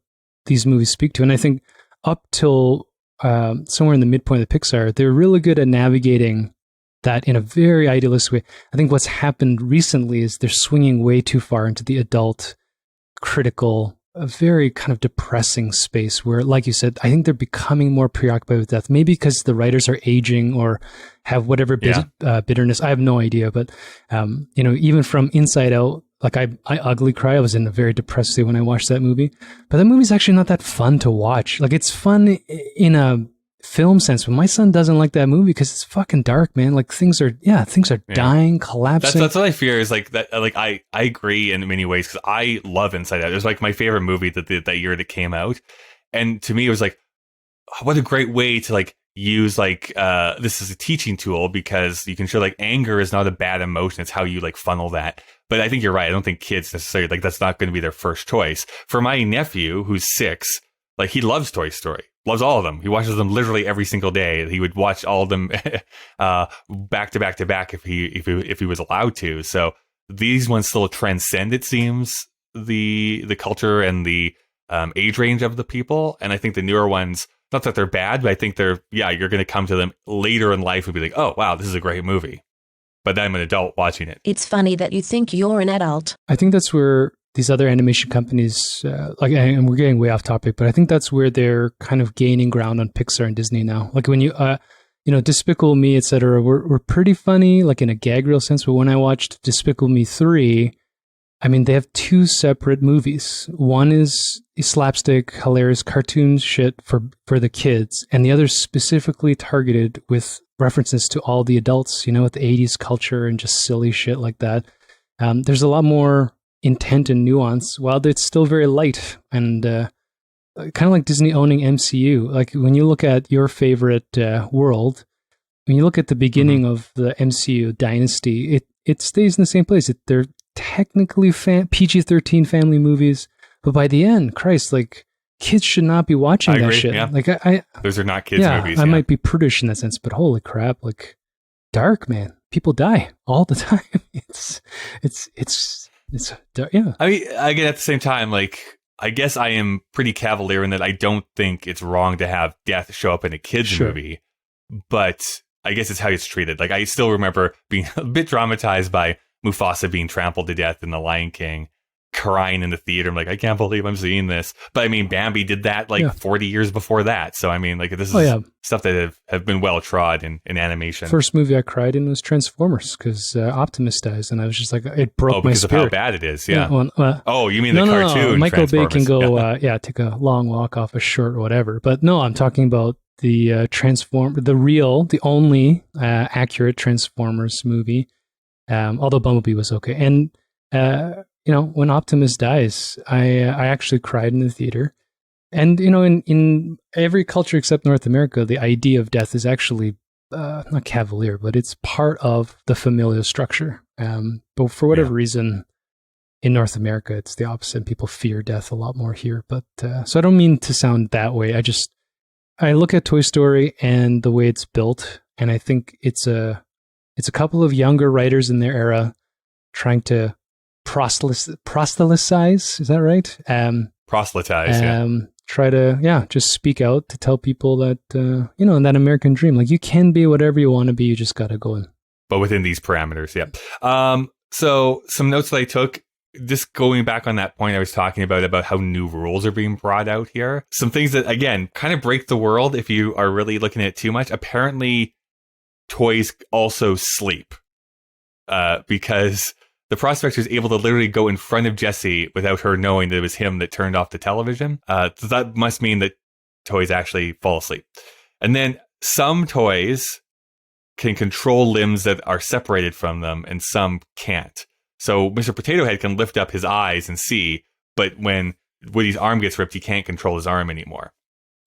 Speaker 2: these movies speak to. And I think up till somewhere in the midpoint of the Pixar, they're really good at navigating that in a very idealistic way. I think what's happened recently is they're swinging way too far into the adult, critical, a very kind of depressing space where, like you said, I think they're becoming more preoccupied with death. Maybe because the writers are aging or have whatever bitterness. I have no idea. But, even from Inside Out, like I ugly cry. I was in a very depressed state when I watched that movie. But that movie's actually not that fun to watch. Like, it's fun in a film sense, but my son doesn't like that movie because it's fucking dark, man. Like things are dying, collapsing.
Speaker 1: That's what I fear is like that. Like I agree in many ways because I love Inside Out. It was like my favorite movie that year that came out, and to me it was like, what a great way to like use like this is a teaching tool because you can show like anger is not a bad emotion. It's how you like funnel that. But I think you're right. I don't think kids necessarily like that's not going to be their first choice. For my nephew who's 6, like he loves Toy Story. Loves all of them. He watches them literally every single day. He would watch all of them back to back to back if he was allowed to. So these ones still transcend, it seems, the culture and the age range of the people. And I think the newer ones, not that they're bad, but I think you're going to come to them later in life and be like, oh wow, this is a great movie. But then I'm an adult watching it.
Speaker 4: It's funny that you think you're an adult.
Speaker 2: I think that's where these other animation companies, and we're getting way off topic, but I think that's where they're kind of gaining ground on Pixar and Disney now. Like when you, Despicable Me, etc., were pretty funny, like in a gag reel sense. But when I watched Despicable Me 3, I mean, they have 2 separate movies. One is slapstick, hilarious cartoon shit for the kids, and the other specifically targeted with references to all the adults, with the 80s culture and just silly shit like that. There's a lot more intent and nuance, while it's still very light and kind of like Disney owning MCU. Like when you look at your favorite world, when you look at the beginning of the MCU dynasty, it stays in the same place. They're technically PG-13 family movies, but by the end, Christ, like kids should not be watching that shit. Yeah. Like
Speaker 1: those are not kids movies.
Speaker 2: I might be prudish in that sense, but holy crap, like dark, man. People die all the time. It's yeah. I
Speaker 1: mean, again, at the same time, like, I guess I am pretty cavalier in that I don't think it's wrong to have death show up in a kid's movie, but I guess it's how it's treated. Like, I still remember being a bit traumatized by Mufasa being trampled to death in The Lion King, crying in the theater. I'm like, I can't believe I'm seeing this. But I mean, Bambi did that 40 years before that. So I mean, like, this is stuff that have been well trod in animation.
Speaker 2: First movie I cried in was Transformers because Optimus dies, and I was just like, it broke my spirit.
Speaker 1: Because of how bad it is. Yeah. You mean the cartoon?
Speaker 2: No. Michael Bay can go, take a long walk off a shirt or whatever. But no, I'm talking about the the only accurate Transformers movie. Although Bumblebee was okay, and when Optimus dies, I actually cried in the theater. And, in every culture except North America, the idea of death is actually not cavalier, but it's part of the familial structure. But for whatever reason, in North America, it's the opposite. People fear death a lot more here. But so I don't mean to sound that way. I look at Toy Story and the way it's built, and I think it's a couple of younger writers in their era trying to proselytize, is that right?
Speaker 1: Proselytize,
Speaker 2: try to, just speak out to tell people that, in that American dream, like you can be whatever you want to be, you just got to go in.
Speaker 1: But within these parameters, So some notes that I took, just going back on that point I was talking about how new rules are being brought out here. Some things that, again, kind of break the world if you are really looking at it too much. Apparently, toys also sleep because the prospector is able to literally go in front of Jessie without her knowing that it was him that turned off the television. So that must mean that toys actually fall asleep. And then some toys can control limbs that are separated from them and some can't. So Mr. Potato Head can lift up his eyes and see, but when Woody's arm gets ripped, he can't control his arm anymore.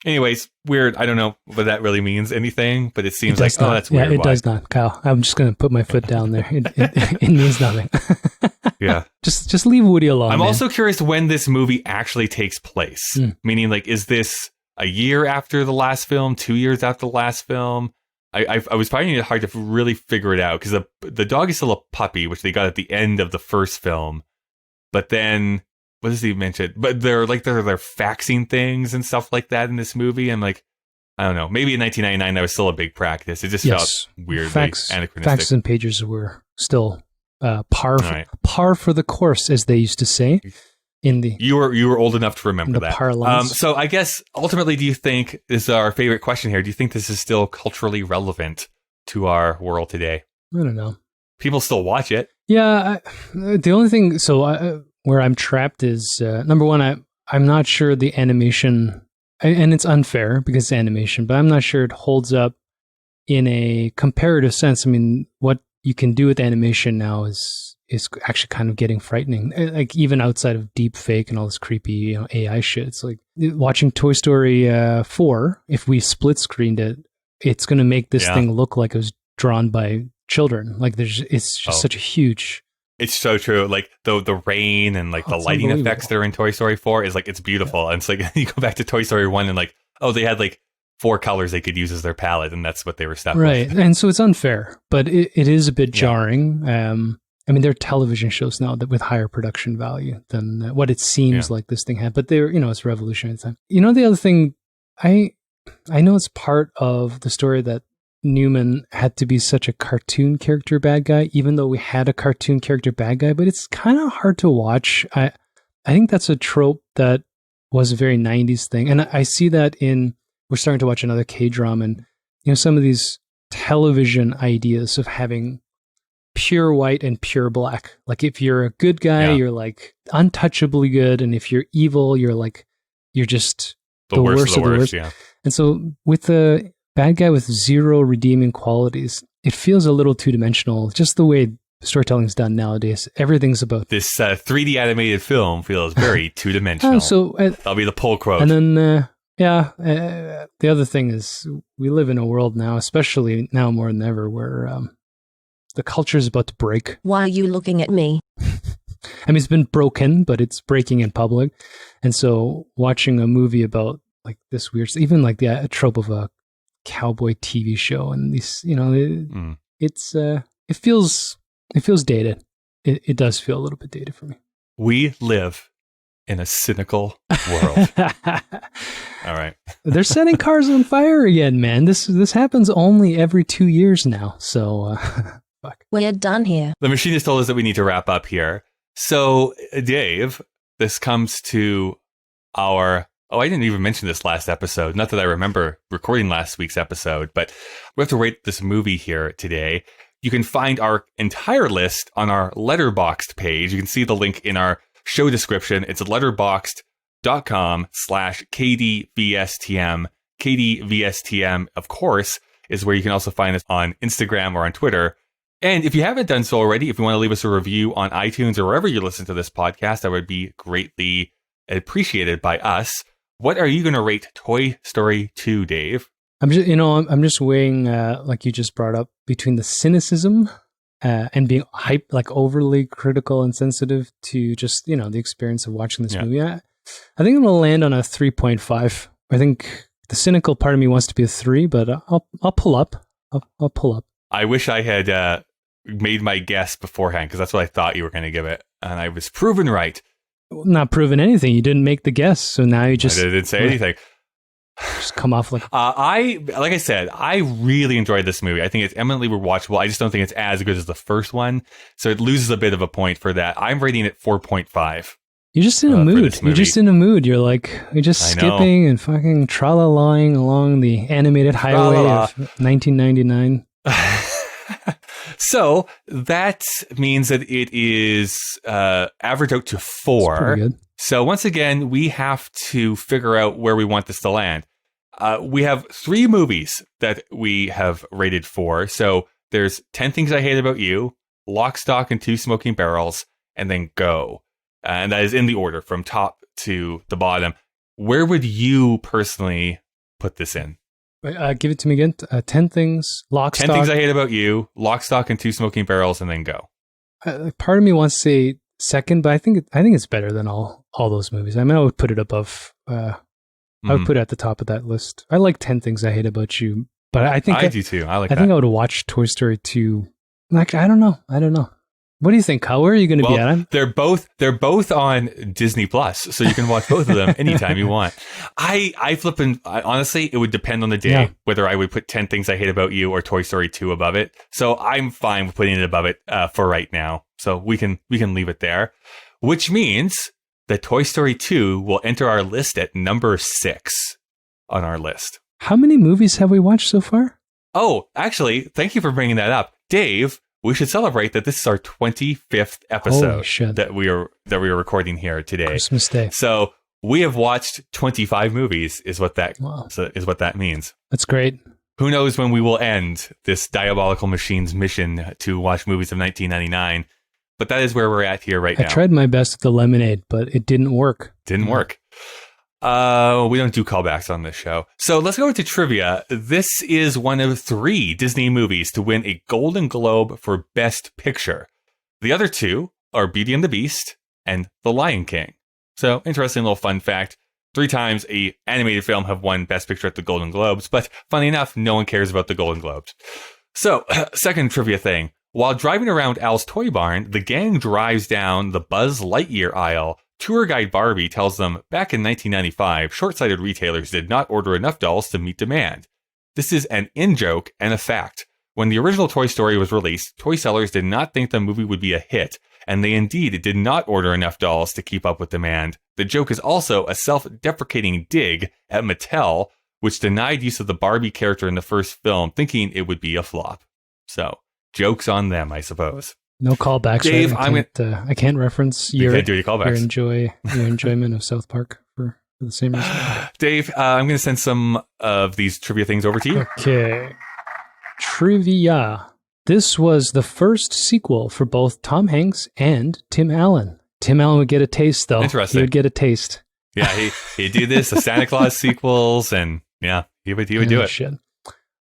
Speaker 1: Anyways, weird. I don't know what that really means anything, but it seems like, oh, that's weird.
Speaker 2: Yeah, it does not, Kyle. I'm just going to put my foot down there. It means nothing.
Speaker 1: Yeah.
Speaker 2: Just leave Woody alone.
Speaker 1: I'm also curious when this movie actually takes place. Meaning, like, is this a year after the last film, 2 years after the last film? I was finding it hard to really figure it out because the dog is still a puppy, which they got at the end of the first film. But then, what does he mention? But they're faxing things and stuff like that in this movie. I'm like, I don't know. Maybe in 1999 that was still a big practice. It just felt weirdly anachronistic.
Speaker 2: Faxes and pagers were still par for the course, as they used to say. You
Speaker 1: were old enough to remember that.
Speaker 2: Parlance.
Speaker 1: So I guess ultimately, do you think, this is our favorite question here, do you think this is still culturally relevant to our world today?
Speaker 2: I don't know.
Speaker 1: People still watch it.
Speaker 2: Yeah. The only thing, where I'm trapped is, number one, I'm not sure the animation, and it's unfair because it's animation, but I'm not sure it holds up in a comparative sense. I mean, what you can do with animation now is actually kind of getting frightening. Like, even outside of deep fake and all this creepy, AI shit. It's like watching Toy Story 4. If we split screened it, it's going to make this thing look like it was drawn by children. Like, it's just such a huge.
Speaker 1: It's so true. Like the rain and like the lighting effects that are in Toy Story 4 is like, it's beautiful. And it's like, you go back to Toy Story 1 and like, oh, they had like 4 colors they could use as their palette, and that's what they were stuck with.
Speaker 2: Right. And so it's unfair, but it is a bit jarring. I mean, there are television shows now that with higher production value than what it seems like this thing had, but it's revolutionary at the time. The other thing, I know it's part of the story that Newman had to be such a cartoon character bad guy, even though we had a cartoon character bad guy, but it's kind of hard to watch. I think that's a trope that was a very 90s thing. And I see that we're starting to watch another K-drama, and some of these television ideas of having pure white and pure black. Like, if you're a good guy, you're like untouchably good, and if you're evil, you're just the worst of the worst. Yeah. And so with the bad guy with zero redeeming qualities, it feels a little two-dimensional, just the way storytelling is done nowadays. Everything's about
Speaker 1: this 3D animated film feels very two-dimensional. That'll be the pull quote.
Speaker 2: And then the other thing is, we live in a world now, especially now more than ever, where the culture is about to break.
Speaker 4: Why are you looking at me?
Speaker 2: I mean, it's been broken, but it's breaking in public. And so watching a movie about like this weird, even like the trope of a cowboy TV show, and these, it feels dated. It does feel a little bit dated for me.
Speaker 1: We live in a cynical world. All right.
Speaker 2: They're setting cars on fire again, man. This happens only every 2 years now. So, fuck.
Speaker 4: We're done here.
Speaker 1: The machine has told us that we need to wrap up here. So, Dave, this comes to our... Oh, I didn't even mention this last episode. Not that I remember recording last week's episode, but we have to rate this movie here today. You can find our entire list on our Letterboxd page. You can see the link in our show description. It's letterboxd.com/KDVSTM. KDVSTM, of course, is where you can also find us on Instagram or on Twitter. And if you haven't done so already, if you want to leave us a review on iTunes or wherever you listen to this podcast, that would be greatly appreciated by us. What are you going to rate Toy Story 2, Dave?
Speaker 2: I'm just weighing, like you just brought up, between the cynicism and being like overly critical and sensitive to just, the experience of watching this movie. I think I'm going to land on a 3.5. I think the cynical part of me wants to be a 3, but I'll pull up. I'll pull up.
Speaker 1: I wish I had made my guess beforehand, because that's what I thought you were going to give it, and I was proven right.
Speaker 2: Not proven anything. You didn't make the guess, so now you just...
Speaker 1: I didn't say anything.
Speaker 2: Just come off like...
Speaker 1: like I said, I really enjoyed this movie. I think it's eminently rewatchable. I just don't think it's as good as the first one, so it loses a bit of a point for that. I'm rating it 4.5.
Speaker 2: You're just in a mood. You're just in a mood. You're just skipping and fucking tra-la-laing along the animated highway of 1999.
Speaker 1: So that means that it is averaged out to 4.
Speaker 2: That's pretty good.
Speaker 1: So once again, we have to figure out where we want this to land. we have 3 movies that we have rated 4. So there's 10 Things I Hate About You, Lock, Stock, and Two Smoking Barrels, and then Go. And that is in the order from top to the bottom. Where would you personally put this in?
Speaker 2: Give it to me again. 10 Things, Lock,
Speaker 1: 10
Speaker 2: Stock.
Speaker 1: Things I Hate About You, Lock, Stock, and Two Smoking Barrels, and then Go.
Speaker 2: Part of me wants to say second, but I think it's better than all those movies. I mean, I would put it above. I would put it at the top of that list. I like 10 Things I Hate About You, but I think
Speaker 1: I do too. I like
Speaker 2: I
Speaker 1: that.
Speaker 2: think I would watch Toy Story 2. Like, I don't know. What do you think, Kyle? Where are you going to be at?
Speaker 1: They're both on Disney Plus, so you can watch both of them anytime you want. Honestly, it would depend on the day whether I would put 10 Things I Hate About You or Toy Story 2 above it. So I'm fine with putting it above it for right now. So we can leave it there, which means that Toy Story 2 will enter our list at number 6 on our list.
Speaker 2: How many movies have we watched so far?
Speaker 1: Oh, actually, thank you for bringing that up, Dave. We should celebrate that this is our 25th episode that we are recording here today.
Speaker 2: Christmas Day.
Speaker 1: So we have watched 25 movies is what that means.
Speaker 2: That's great.
Speaker 1: Who knows when we will end this diabolical machine's mission to watch movies of 1999, but that is where we're at here right now.
Speaker 2: I tried my best with the lemonade, but it didn't work.
Speaker 1: Didn't work. We don't do callbacks on this show. So let's go into trivia. This is one of 3 Disney movies to win a Golden Globe for Best Picture. The other 2 are Beauty and the Beast and The Lion King. So interesting little fun fact. 3 times a animated film have won Best Picture at the Golden Globes, but funny enough, no one cares about the Golden Globes. So, second trivia thing. While driving around Al's Toy Barn, the gang drives down the Buzz Lightyear aisle. Tour guide Barbie tells them back in 1995, short-sighted retailers did not order enough dolls to meet demand. This is an in-joke and a fact. When the original Toy Story was released, toy sellers did not think the movie would be a hit, and they indeed did not order enough dolls to keep up with demand. The joke is also a self-deprecating dig at Mattel, which denied use of the Barbie character in the first film, thinking it would be a flop. So, joke's on them, I suppose.
Speaker 2: No callbacks.
Speaker 1: Dave,
Speaker 2: right? I can't reference your enjoyment of South Park for the same reason.
Speaker 1: Dave, I'm going to send some of these trivia things over to you.
Speaker 2: Okay. Trivia. This was the first sequel for both Tom Hanks and Tim Allen. Tim Allen would get a taste, though.
Speaker 1: Interesting.
Speaker 2: He would get a taste.
Speaker 1: Yeah, he'd do this, the Santa Claus sequels, and yeah, he would do it.
Speaker 2: Shit.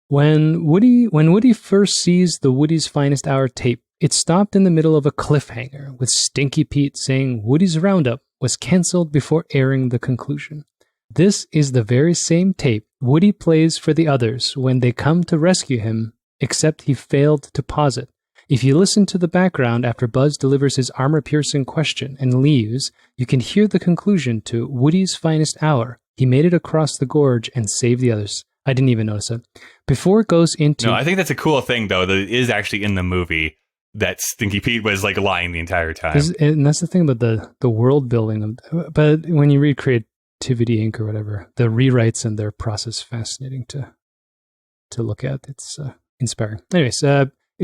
Speaker 2: When Woody first sees the Woody's Finest Hour tape, it stopped in the middle of a cliffhanger with Stinky Pete saying Woody's Roundup was cancelled before airing the conclusion. This is the very same tape Woody plays for the others when they come to rescue him, except he failed to pause it. If you listen to the background after Buzz delivers his armor-piercing question and leaves, you can hear the conclusion to Woody's Finest Hour. He made it across the gorge and saved the others. I didn't even notice it. Before it goes into...
Speaker 1: No, I think that's a cool thing, though, that it is actually in the movie that Stinky Pete was like lying the entire time.
Speaker 2: And that's the thing about the world building. But when you read Creativity Inc. or whatever, the rewrites and their process fascinating to look at. It's inspiring. Anyways,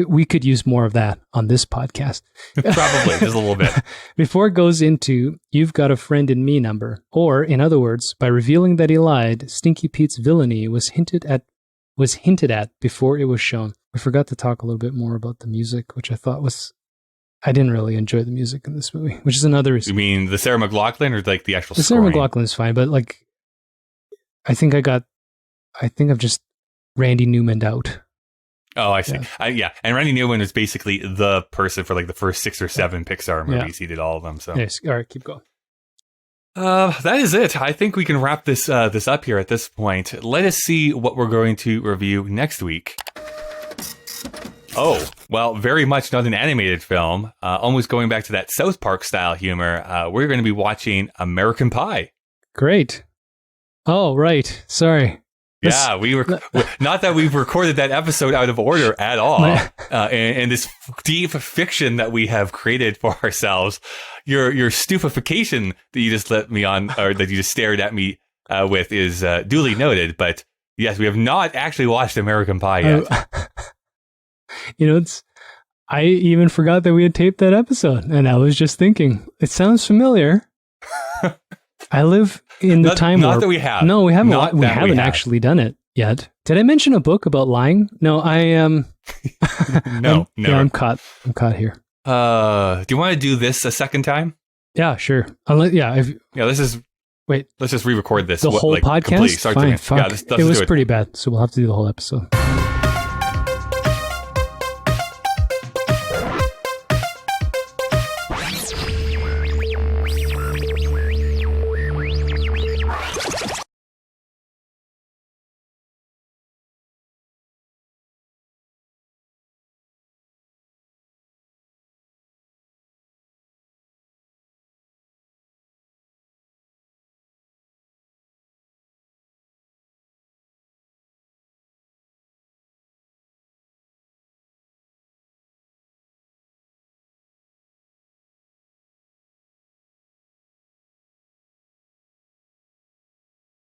Speaker 2: we could use more of that on this podcast.
Speaker 1: Probably, just a little bit.
Speaker 2: Before it goes into You've Got a Friend in Me number, or in other words, by revealing that he lied, Stinky Pete's villainy was hinted at before it was shown. We forgot to talk a little bit more about the music, which I thought I didn't really enjoy the music in this movie, which is another reason.
Speaker 1: You mean the Sarah McLachlan or like the actual
Speaker 2: Sarah McLachlan is fine, but like, I think I've just Randy Newman'd out.
Speaker 1: Oh, I see. Yeah. And Randy Newman is basically the person for like the first 6 or 7 Pixar movies. He did all of them. So
Speaker 2: yes. All right, keep going.
Speaker 1: That is it. I think we can wrap this up here at this point. Let us see what we're going to review next week. Oh, well, very much not an animated film. Almost going back to that South Park style humor. We're going to be watching American Pie.
Speaker 2: Great. Oh, right. Sorry.
Speaker 1: Yeah, we were not that we've recorded that episode out of order at all. And this deep fiction that we have created for ourselves, your stupefaction that you just let me on, or that you just stared at me with, is duly noted. But yes, we have not actually watched American Pie yet.
Speaker 2: I even forgot that we had taped that episode, and I was just thinking, it sounds familiar. I live in the time warp.
Speaker 1: Not that we have.
Speaker 2: No, we haven't.
Speaker 1: Not
Speaker 2: We
Speaker 1: that we
Speaker 2: haven't
Speaker 1: have.
Speaker 2: actually done it yet. Did I mention a book about lying? No, I am.
Speaker 1: No,
Speaker 2: Yeah,
Speaker 1: never.
Speaker 2: I'm caught. I'm caught here.
Speaker 1: Do you want to do this a second time?
Speaker 2: Yeah, sure. If
Speaker 1: Yeah, let's just re-record this.
Speaker 2: the whole podcast.
Speaker 1: complete, start
Speaker 2: Fine,
Speaker 1: doing it.
Speaker 2: fuck.
Speaker 1: Yeah, let's
Speaker 2: it was
Speaker 1: do it.
Speaker 2: pretty bad, so we'll have to do the whole episode.